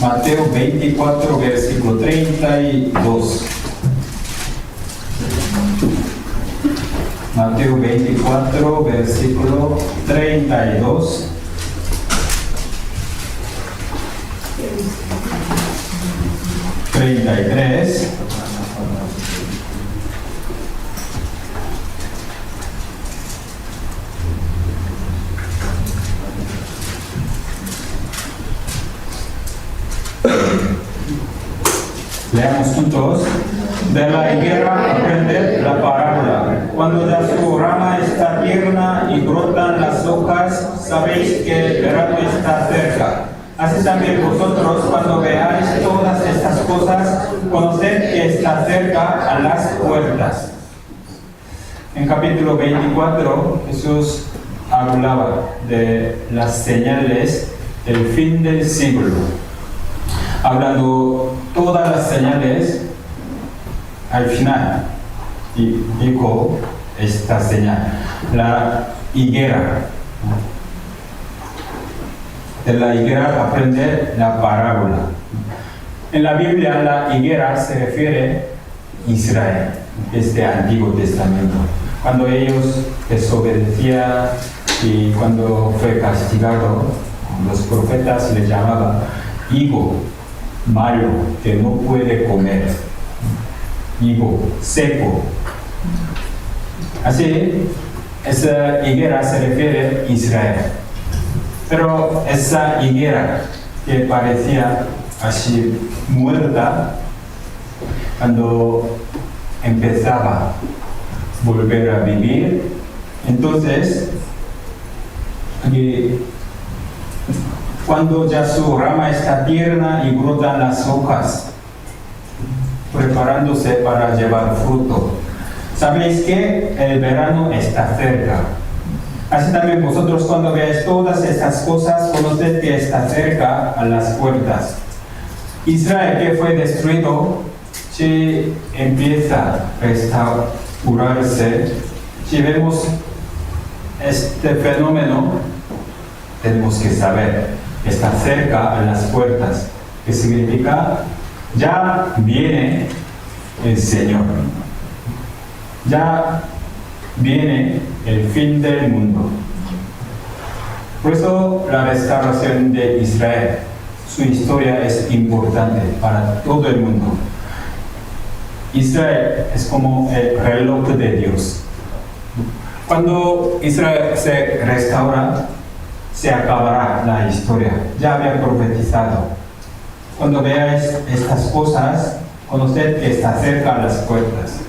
Mateo 24, versículo 32. Mateo 24, versículo 32. ...33... Leamos juntos. De la higuera aprended la parábola. Cuando ya su rama está tierna y brotan las hojas, sabéis que el verano está cerca. Así también vosotros, cuando veáis todas estas cosas, conoced que está cerca a las puertas. En capítulo 24, Jesús hablaba de las señales del fin del siglo. Hablando todas las señales, al final, y dijo esta señal, la higuera. De la higuera aprende la parábola. En la Biblia, la higuera se refiere a Israel, este Antiguo Testamento. Cuando ellos desobedecían y cuando fue castigado, los profetas le llamaban higo malo que no puede comer, higo seco. Así, esa higuera se refiere a Israel. Pero esa higuera que parecía así muerta, cuando empezaba a volver a vivir, entonces, cuando ya su rama está tierna y brotan las hojas, preparándose para llevar fruto, sabéis que el verano está cerca. Así también vosotros, cuando veáis todas estas cosas, conoced que está cerca a las puertas. Israel, que fue destruido, si empieza a restaurarse, si vemos este fenómeno, tenemos que saber que está cerca a las puertas, que significa ya viene el Señor, ya viene el fin del mundo. Por eso la restauración de Israel, su historia es importante para todo el mundo. Israel es como el reloj de Dios. Cuando Israel se restaura, se acabará la historia. Ya había profetizado. Cuando veáis estas cosas, conoced que está cerca a las puertas.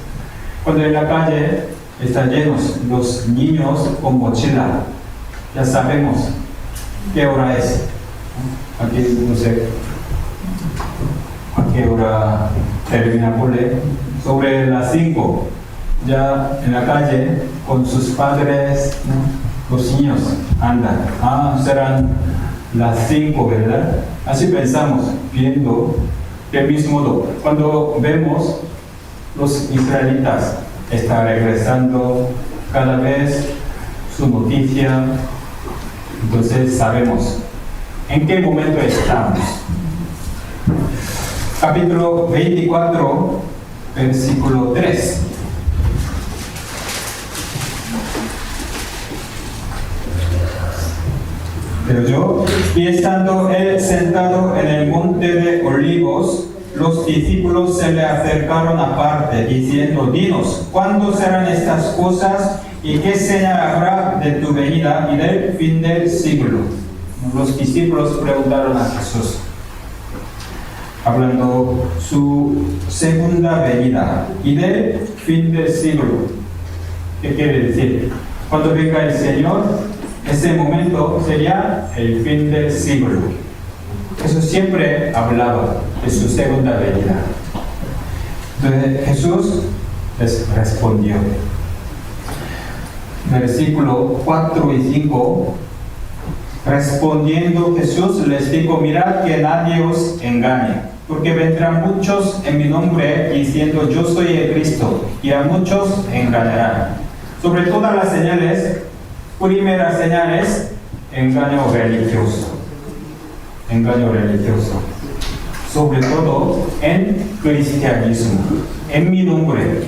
Cuando en la calle están llenos los niños con mochila, ya sabemos qué hora es. Aquí no sé a qué hora termina Pole. Sobre las 5, ya en la calle con sus padres, ¿no? Los niños andan. Serán las 5, ¿verdad? Así pensamos, viendo del mismo modo. Cuando vemos los israelitas están regresando cada vez su noticia, entonces sabemos en qué momento estamos. Capítulo 24, versículo 3. y estando él sentado en el monte de Olivos, los discípulos se le acercaron aparte, diciendo: Dinos, ¿cuándo serán estas cosas y qué señal habrá de tu venida y del fin del siglo? Los discípulos preguntaron a Jesús, hablando su segunda venida y del fin del siglo. ¿Qué quiere decir? Cuando venga el Señor, ese momento sería el fin del siglo. Jesús siempre hablaba de su segunda venida. Entonces Jesús les respondió. Versículo 4 y 5. Respondiendo Jesús les dijo: mirad que nadie os engañe, porque vendrán muchos en mi nombre diciendo: yo soy el Cristo, y a muchos engañarán. Sobre todas las señales, primeras señales, engaño religioso. Engaño religioso. Sobre todo en cristianismo. En mi nombre,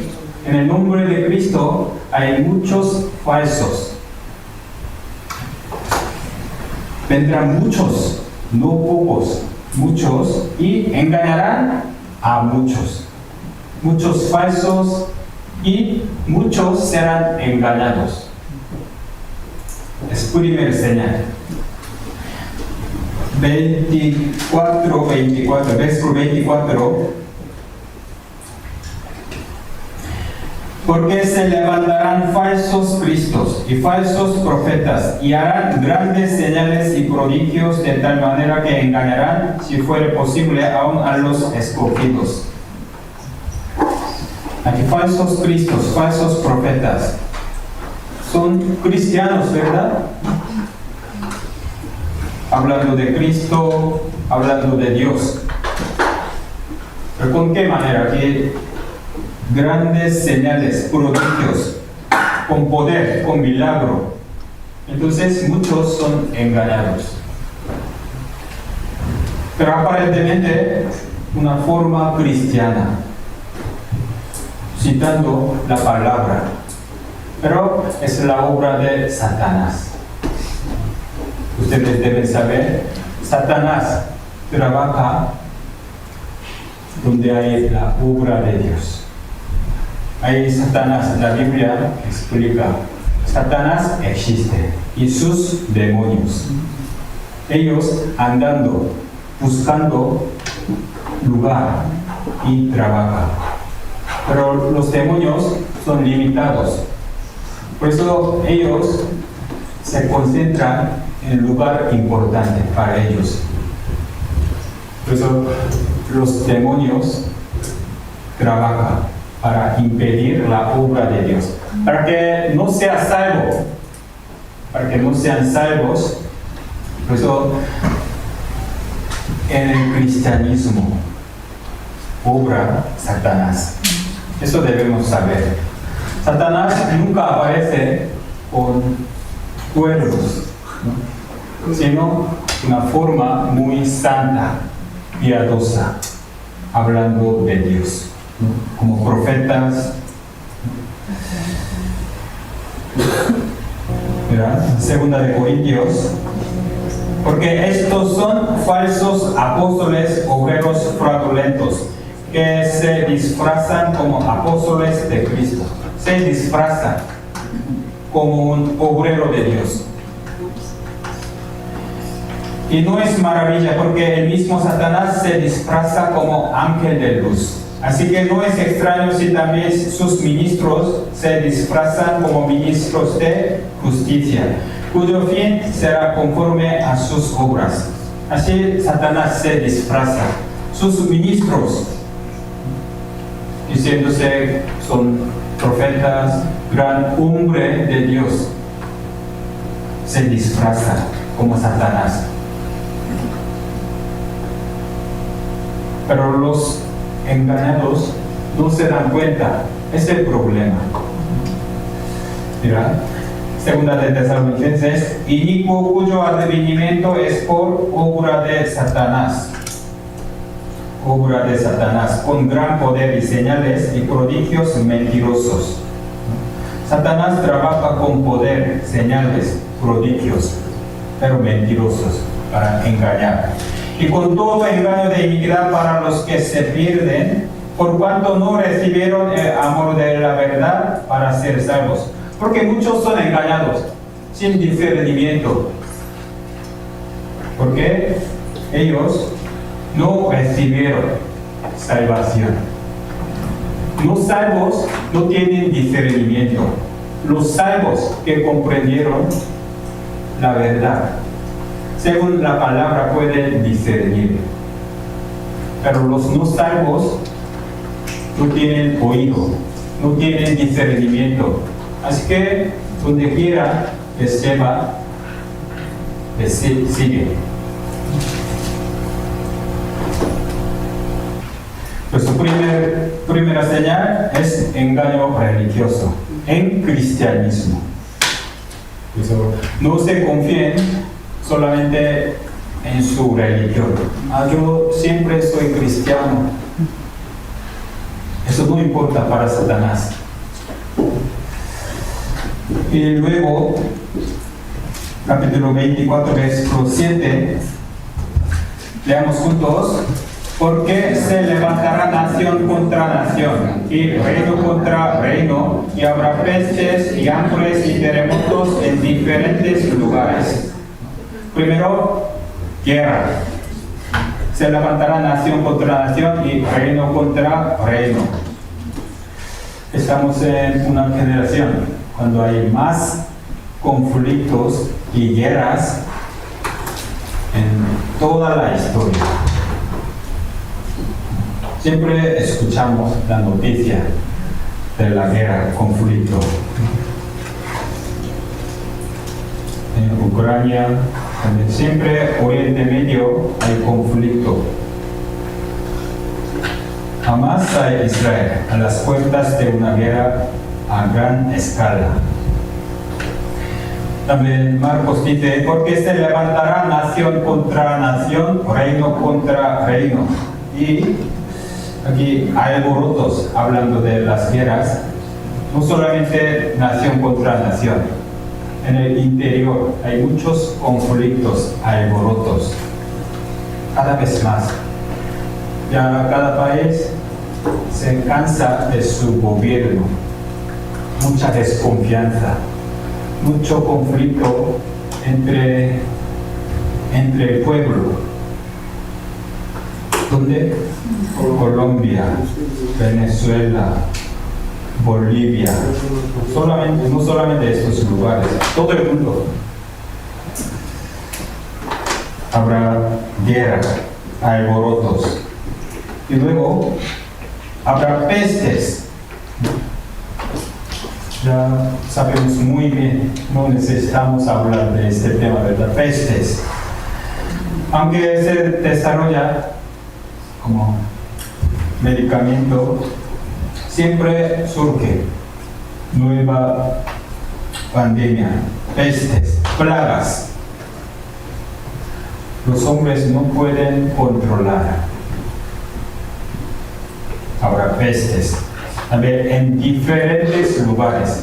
en el nombre de Cristo, hay muchos falsos. Vendrán muchos, no pocos, muchos, y engañarán a muchos. Muchos falsos y muchos serán engañados. Es primera señal. 24, versículo 24. Porque se levantarán falsos cristos y falsos profetas y harán grandes señales y prodigios de tal manera que engañarán, si fuere posible, aún a los escogidos. Aquí falsos cristos, falsos profetas. Son cristianos, ¿verdad? Hablando de Cristo, hablando de Dios. ¿Pero con qué manera? Que grandes señales, prodigios, con poder, con milagro. Entonces muchos son engañados. Pero aparentemente una forma cristiana, citando la palabra. Pero es la obra de Satanás. Ustedes deben saber, Satanás trabaja donde hay la obra de Dios. Ahí Satanás, la Biblia explica, Satanás existe y sus demonios. Ellos andando, buscando lugar y trabajan. Pero los demonios son limitados. Por eso ellos se concentran en el lugar importante para ellos. Por eso los demonios trabajan para impedir la obra de Dios, para que no sea salvo, para que no sean salvos. Por eso en el cristianismo obra Satanás. Eso debemos saber. Satanás nunca aparece con cuernos, ¿no? Sino una forma muy santa, piadosa, hablando de Dios, ¿no? Como profetas. Mira, 2 de Corintios. Porque estos son falsos apóstoles, obreros fraudulentos, que se disfrazan como apóstoles de Cristo. Se disfrazan como un obrero de Dios. Y no es maravilla, porque el mismo Satanás se disfraza como ángel de luz. Así que no es extraño si también sus ministros se disfrazan como ministros de justicia, cuyo fin será conforme a sus obras. Así Satanás se disfraza. Sus ministros, diciéndose son profetas, gran hombre de Dios, se disfraza como Satanás. Pero los engañados no se dan cuenta. Es el problema. Mira, 2 de Tesalonicenses: inicuo cuyo advenimiento es por obra de Satanás. Obra de Satanás, con gran poder y señales y prodigios mentirosos. Satanás trabaja con poder, señales, prodigios. pero mentirosos para engañar. Y con todo engaño de iniquidad para los que se pierden, por cuanto no recibieron el amor de la verdad para ser salvos. Porque muchos son engañados, sin discernimiento. Porque ellos no recibieron salvación. Los salvos no tienen discernimiento. Los salvos que comprendieron la verdad, según la palabra, pueden discernir. Pero los no salvos no tienen oído, no tienen discernimiento. Así que donde quiera les lleva, les sigue. Pues su primera señal es engaño religioso en cristianismo. Eso, no se confíen solamente en su religión. Yo siempre soy cristiano. Eso no importa para Satanás. Y luego, capítulo 24, versículo 7, leamos juntos. Porque se levantará nación contra nación, y reino contra reino, y habrá pestes y hambres y terremotos en diferentes lugares. Primero, guerra. Se levantará nación contra nación y reino contra reino. Estamos en una generación cuando hay más conflictos y guerras en toda la historia. Siempre escuchamos la noticia de la guerra, conflicto. En Ucrania, siempre Oriente Medio hay conflicto. Jamás hay Israel a las puertas de una guerra a gran escala. También Marcos dice, porque se levantará nación contra nación, reino contra reino. Y aquí hay alborotos, hablando de las guerras, no solamente nación contra nación. En el interior hay muchos conflictos, alborotos, cada vez más. Ya cada país se cansa de su gobierno, mucha desconfianza, mucho conflicto entre el pueblo. ¿Dónde? Colombia, Venezuela, Bolivia, no solamente estos lugares, todo el mundo. Habrá guerra, alborotos, y luego habrá pestes. Ya sabemos muy bien, no necesitamos hablar de este tema, ¿verdad? Pestes. Aunque se desarrolla como medicamento, siempre surge nueva pandemia, pestes, plagas. Los hombres no pueden controlar. Habrá pestes también en diferentes lugares.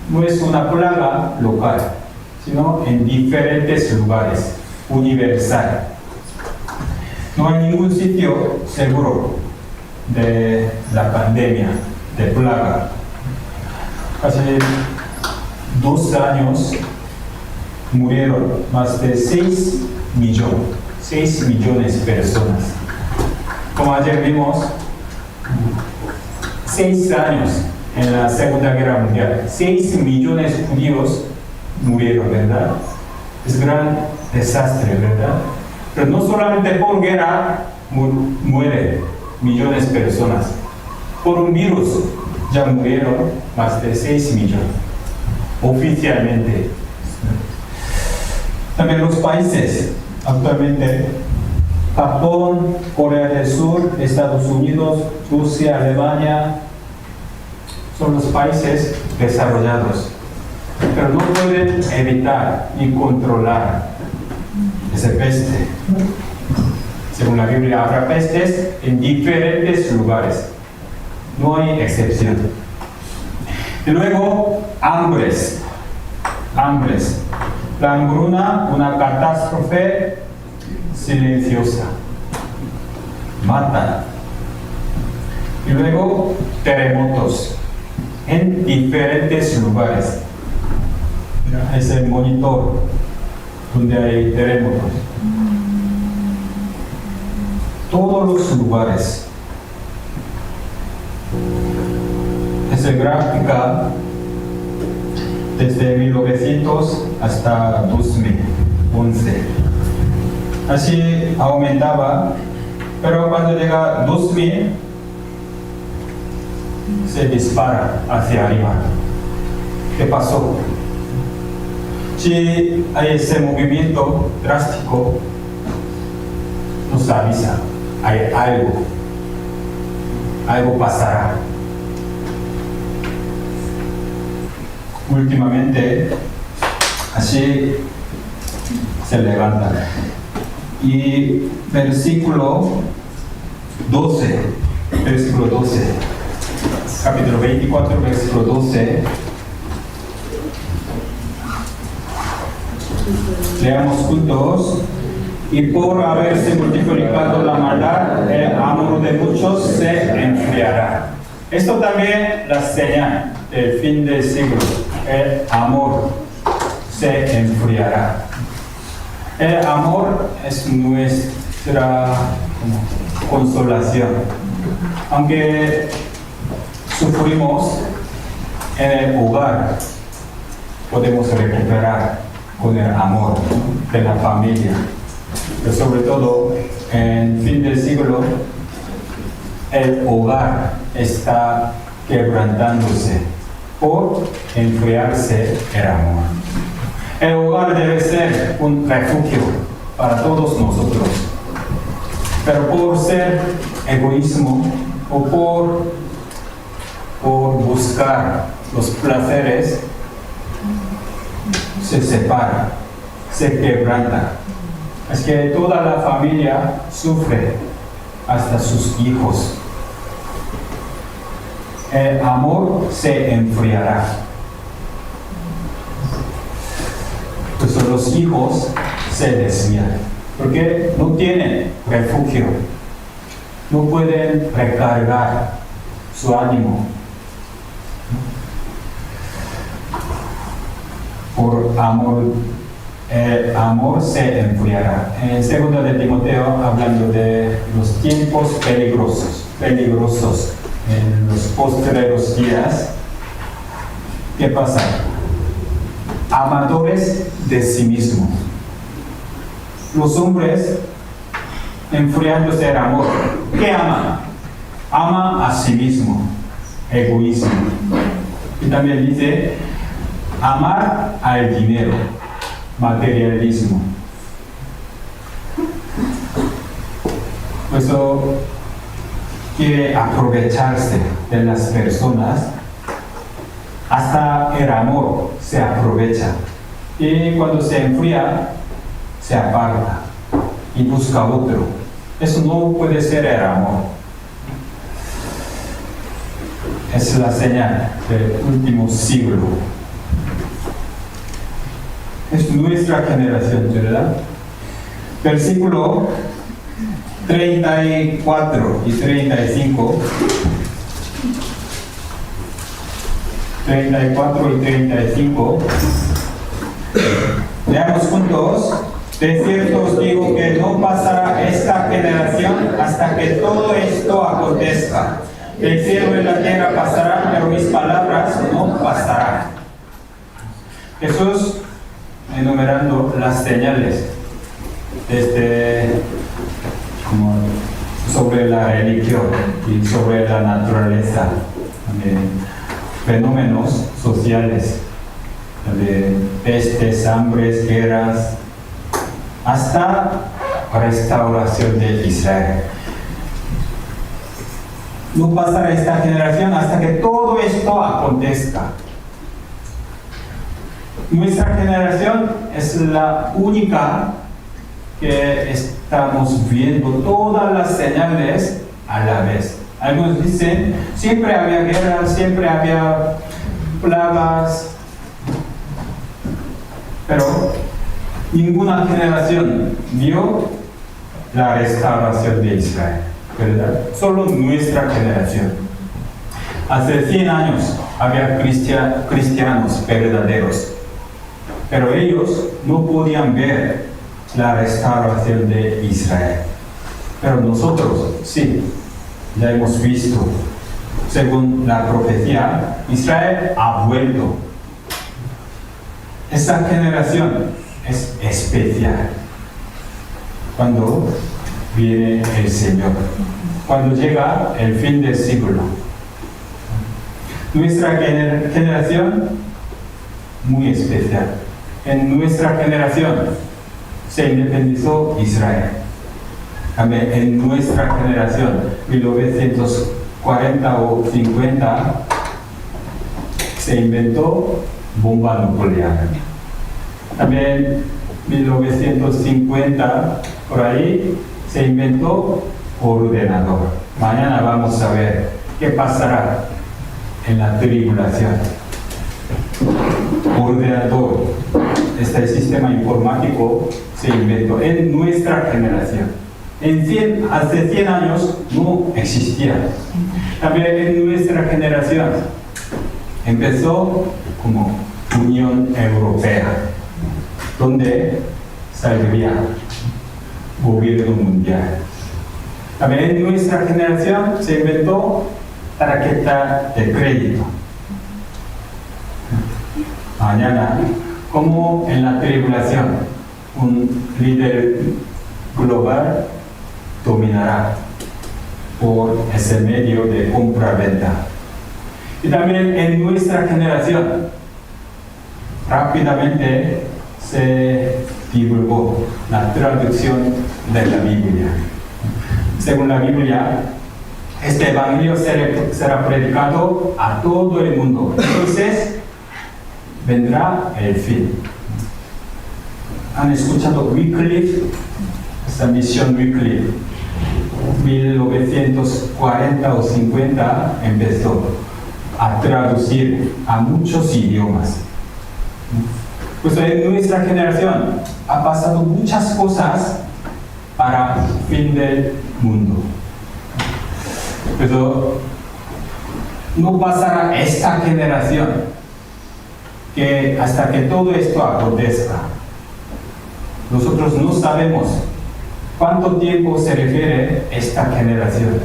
No es una plaga local, sino en diferentes lugares, universal. No hay ningún sitio seguro de la pandemia, de plaga. Hace 2 años murieron más de 6 millones de personas. Como ayer vimos, 6 años en la Segunda Guerra Mundial, 6 millones de judíos murieron, ¿verdad? Es un gran desastre, ¿verdad? Pero no solamente por guerra mueren millones de personas. Por un virus ya murieron más de 6 millones, oficialmente. También los países, actualmente, Japón, Corea del Sur, Estados Unidos, Rusia, Alemania, son los países desarrollados. Pero no pueden evitar ni controlar esa peste. Según la Biblia, habrá pestes en diferentes lugares. No hay excepción. Y luego, hambres. La hambruna, una catástrofe silenciosa. Mata. Y luego terremotos en diferentes lugares. Mira, es el monitor donde hay terremotos. Todos los lugares. Esa gráfica desde 1900 hasta 2011. Así aumentaba, pero cuando llega 2000 se dispara hacia arriba. ¿Qué pasó? Si hay ese movimiento drástico, nos avisa, hay algo pasará. Últimamente, así se levanta. Y versículo 12, capítulo 24, versículo 12. Leamos juntos. Y por haberse multiplicado la maldad, el amor de muchos se enfriará. Esto también la señal del fin del siglo. El amor se enfriará. El amor es nuestra consolación. Aunque sufrimos en el hogar, podemos recuperar con el amor de la familia. Pero sobre todo, en el fin del siglo, el hogar está quebrantándose por enfriarse el amor. El hogar debe ser un refugio para todos nosotros. Pero por ser egoísmo o por buscar los placeres, se separa, se quebranta. Es que toda la familia sufre, hasta sus hijos. El amor se enfriará. Entonces los hijos se desvían, porque no tienen refugio, no pueden recargar su ánimo. Por amor, el amor se enfriará. En el 2 de Timoteo, hablando de los tiempos peligrosos en los postreros días, ¿qué pasa? Amadores de sí mismos. Los hombres enfriándose el amor. ¿Qué ama? Ama a sí mismo. Egoísmo. Y también dice, amar al dinero. Materialismo. Por eso quiere aprovecharse de las personas. Hasta el amor se aprovecha. Y cuando se enfría, se aparta y busca otro. Eso no puede ser el amor. Es la señal del último siglo. Es nuestra generación, ¿verdad? Versículo 34 y 35. 34 y 35. Leamos juntos. De cierto os digo que no pasará esta generación hasta que todo esto acontezca. El cielo y la tierra pasarán, pero mis palabras no pasarán. Jesús enumerando las señales sobre la religión y sobre la naturaleza, fenómenos sociales de pestes, hambres, guerras, hasta restauración de Israel. No pasará esta generación hasta que todo esto acontezca. Nuestra generación es la única que estamos viendo todas las señales a la vez. Algunos dicen, siempre había guerra, siempre había plagas, pero ninguna generación vio la restauración de Israel, ¿verdad? Solo nuestra generación. Hace 100 años había cristianos verdaderos, pero ellos no podían ver la restauración de Israel. Pero nosotros sí, ya hemos visto. Según la profecía, Israel ha vuelto. Esta generación es especial. Cuando viene el Señor, cuando llega el fin del siglo. Nuestra generación, muy especial. En nuestra generación se independizó Israel. También en nuestra generación, 1940 o 50, se inventó bomba nuclear. También 1950, por ahí, se inventó ordenador. Mañana vamos a ver qué pasará en la tribulación. Ordenador, este sistema informático se inventó en nuestra generación. Hace 100 años no existía. También en nuestra generación empezó como Unión Europea, donde saldría gobierno mundial. También en nuestra generación se inventó tarjeta de crédito. Mañana, como en la tribulación, un líder global dominará por ese medio de compra-venta. Y también en nuestra generación, rápidamente se divulgó la traducción de la Biblia. Según la Biblia, este evangelio será predicado a todo el mundo. Entonces, vendrá el fin. ¿Han escuchado Wycliffe? Esa misión Wycliffe, 1940 o 50, empezó a traducir a muchos idiomas. Pues en nuestra generación ha pasado muchas cosas para el fin del mundo. Pero no pasará esta generación que hasta que todo esto acontezca. Nosotros no sabemos cuánto tiempo se refiere esta generación.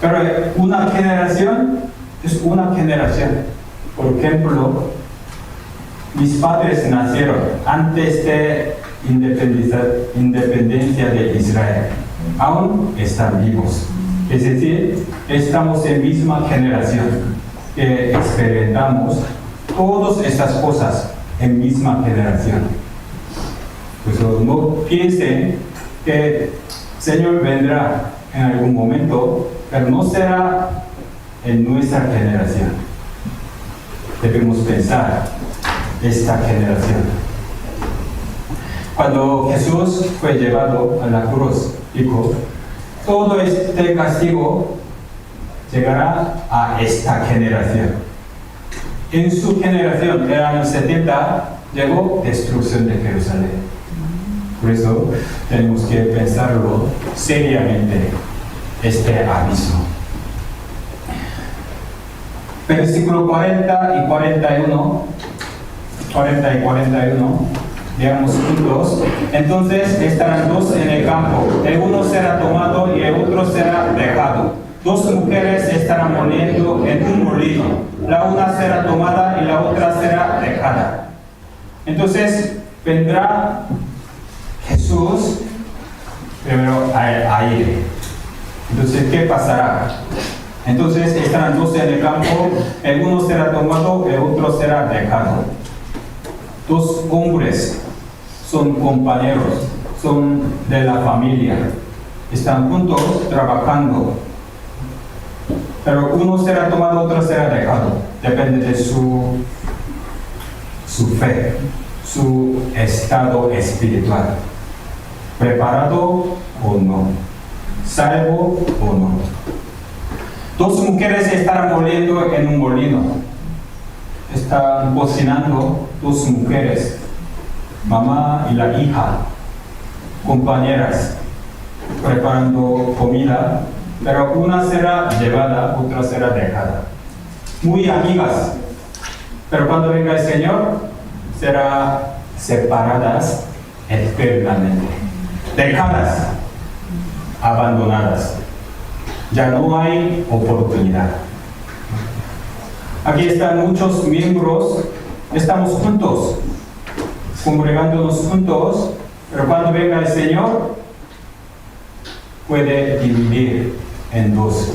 Pero una generación es una generación. Por ejemplo, mis padres nacieron antes de independencia de Israel. Aún están vivos. Es decir, estamos en misma generación que experimentamos todas estas cosas en misma generación. Pues no piensen que el Señor vendrá en algún momento, pero no será en nuestra generación. Debemos pensar esta generación. Cuando Jesús fue llevado a la cruz, dijo, todo este castigo llegará a esta generación. En su generación, en el año 70, llegó destrucción de Jerusalén. Por eso tenemos que pensarlo seriamente, este aviso. Versículo 40 y 41, veamos juntos. Entonces estarán dos en el campo, el uno será tomado y el otro será dejado. Dos mujeres estarán moliendo en un molino, la una será tomada y la otra será dejada. Entonces vendrá Jesús primero al aire. Entonces, ¿qué pasará? Entonces estarán dos en el campo, el uno será tomado, el otro será dejado. Dos hombres son compañeros, son de la familia, están juntos trabajando. Pero uno será tomado, otro será dejado. Depende de su fe, su estado espiritual. ¿Preparado o no? ¿Salvo o no? Dos mujeres estarán moliendo en un molino. Están cocinando dos mujeres. mamá y la hija, compañeras, preparando comida, pero una será llevada, otra será dejada. Muy amigas, pero cuando venga el Señor, serán separadas eternamente, dejadas, abandonadas. Ya no hay oportunidad. Aquí están muchos miembros, estamos juntos, congregándonos juntos, pero cuando venga el Señor, puede dividir en dos.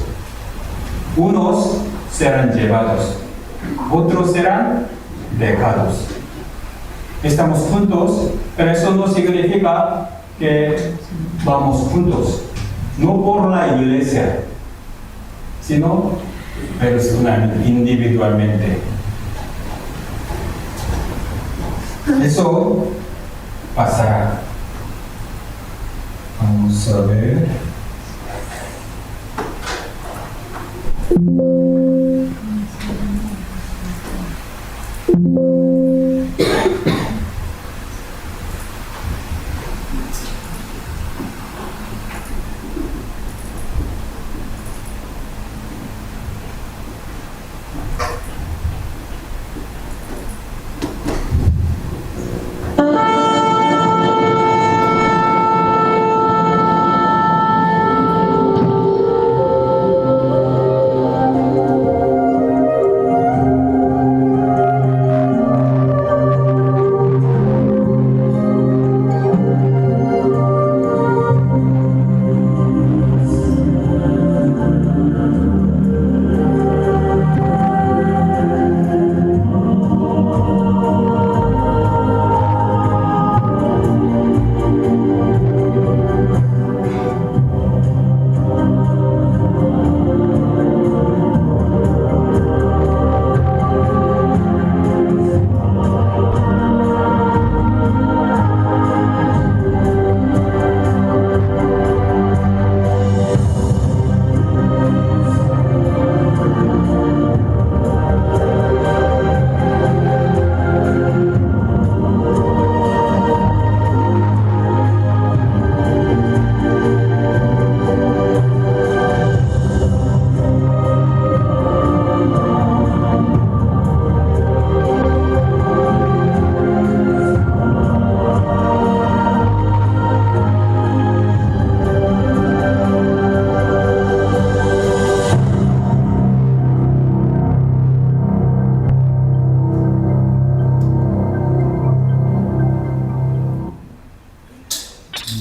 Unos serán llevados, otros serán dejados. Estamos juntos, pero eso no significa que vamos juntos, no por la iglesia, sino personalmente, individualmente. Eso pasará. Vamos a ver.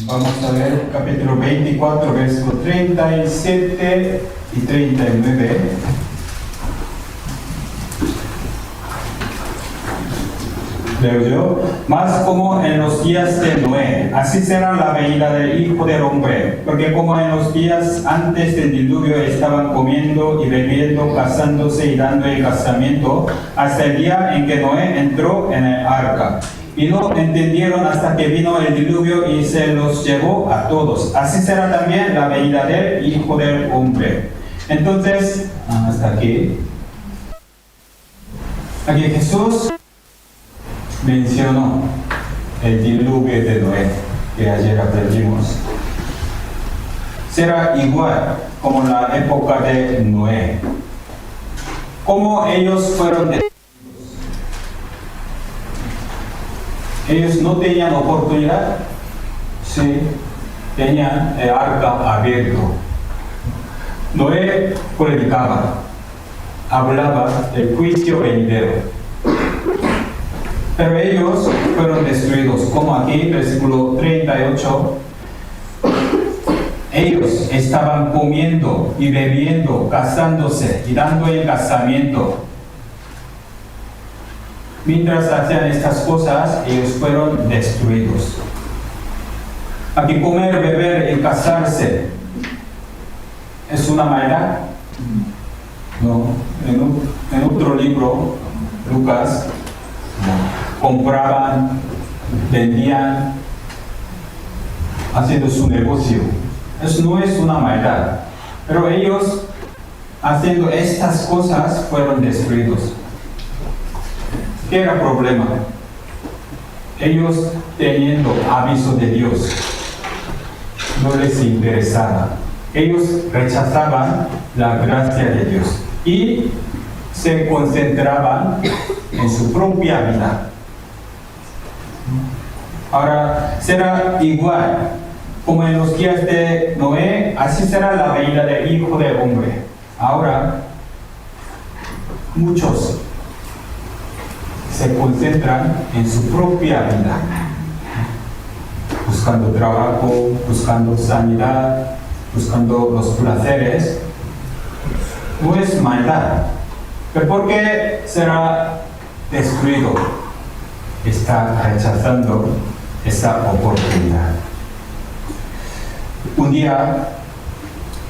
Vamos a ver capítulo 24, versículos 37 y 39. Leo yo. Mas como en los días de Noé, así será la venida del Hijo del Hombre. Porque como en los días antes del diluvio estaban comiendo y bebiendo, casándose y dando el casamiento, hasta el día en que Noé entró en el arca. Y no entendieron hasta que vino el diluvio y se los llevó a todos. Así será también la venida del Hijo del Hombre. Entonces, hasta aquí. Aquí Jesús mencionó el diluvio de Noé que ayer aprendimos. Será igual como la época de Noé. Como ellos fueron ellos no tenían oportunidad, sí, tenían el arca abierto. Noé predicaba, hablaba del juicio venidero. Pero ellos fueron destruidos, como aquí, versículo 38. Ellos estaban comiendo y bebiendo, casándose y dando el casamiento. Mientras hacían estas cosas, ellos fueron destruidos. Aquí comer, beber y casarse es una maldad. No, en otro libro, Lucas, compraban, vendían, haciendo su negocio. Eso no es una maldad. Pero ellos, haciendo estas cosas, fueron destruidos. ¿Qué era el problema? ellos teniendo aviso de Dios, no les interesaba. Ellos rechazaban la gracia de Dios y se concentraban en su propia vida. Ahora, será igual como en los días de Noé, así será la venida del Hijo del Hombre. Ahora, muchos se concentran en su propia vida, buscando trabajo, buscando sanidad, buscando los placeres. No es maldad, pero ¿por qué será destruido? Está rechazando esa oportunidad. Un día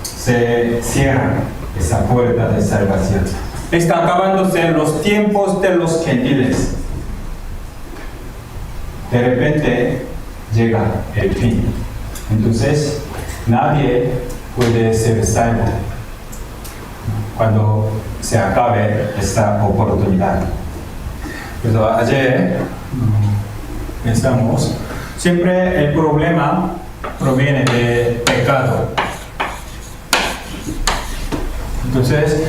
se cierra esa puerta de salvación. Está acabándose los tiempos de los gentiles. De repente llega el fin. Entonces, nadie puede ser salvo cuando se acabe esta oportunidad. Pero ayer pensamos, siempre el problema proviene de pecado. Entonces,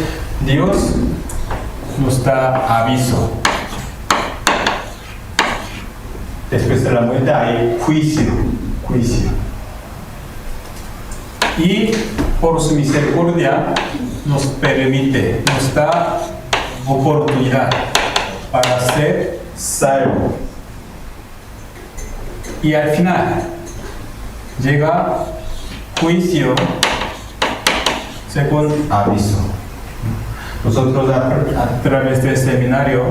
Dios nos da aviso. Después de la muerte hay juicio. Y por su misericordia nos permite, nos da oportunidad para ser salvo. Y al final llega juicio según aviso. Nosotros a través del seminario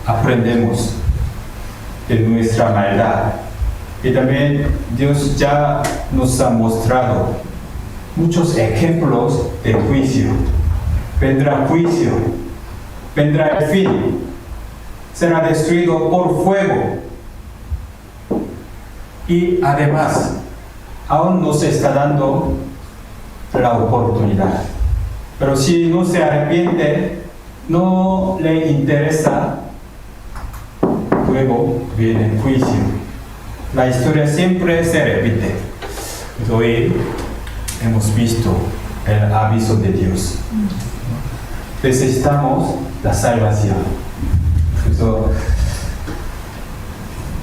aprendemos de nuestra maldad. Y también Dios ya nos ha mostrado muchos ejemplos de juicio. Vendrá juicio, vendrá el fin, será destruido por fuego. Y además, aún nos está dando la oportunidad. Pero si no se arrepiente, no le interesa, luego viene el juicio. La historia siempre se repite. Hoy hemos visto el aviso de Dios. Necesitamos la salvación. Eso,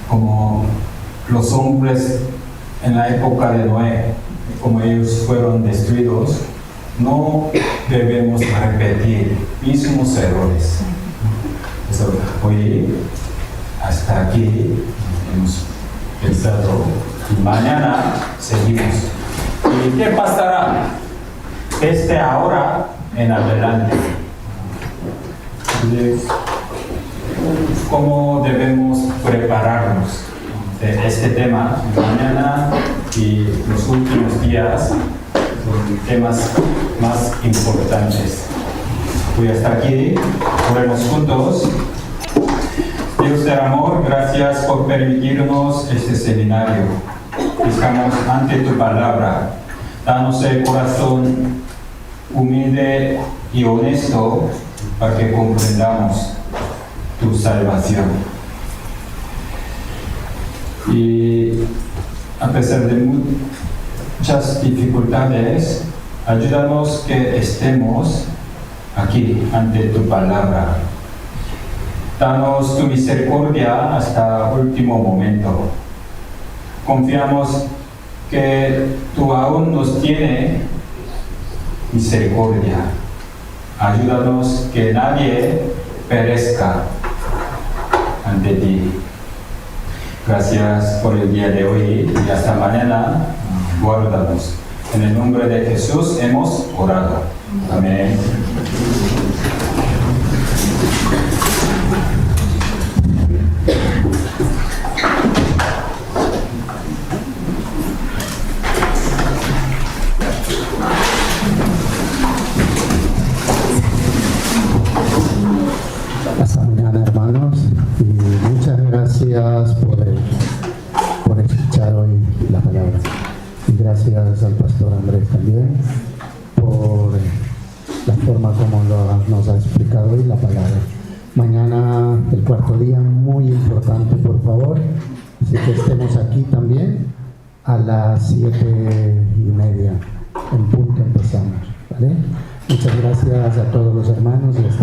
como los hombres en la época de Noé, como ellos fueron destruidos, no debemos repetir mismos errores. Eso, hoy hasta aquí hemos pensado y mañana seguimos. ¿Y qué pasará desde ahora en adelante? ¿Cómo debemos prepararnos de este tema? Mañana y los últimos días son temas más importantes. Voy hasta aquí, oremos juntos. Dios del amor, gracias por permitirnos este seminario. Estamos ante tu palabra. Danos el corazón humilde y honesto para que comprendamos tu salvación. Y a pesar de muchas dificultades, ayúdanos que estemos aquí ante tu palabra. Danos tu misericordia hasta el último momento. Confiamos que tú aún nos tienes misericordia. Ayúdanos que nadie perezca ante ti. Gracias por el día de hoy y hasta mañana. Guárdanos. En el nombre de Jesús hemos orado. Amén. Hasta mañana, hermanos, y muchas gracias por escuchar hoy la palabra. Y gracias al pastor Andrés también por la forma como nos ha explicado hoy la palabra. Mañana el cuarto día, muy importante, por favor, Así que estemos aquí también a las 7:30. En punto empezamos, ¿vale? Muchas gracias a todos los hermanos y hasta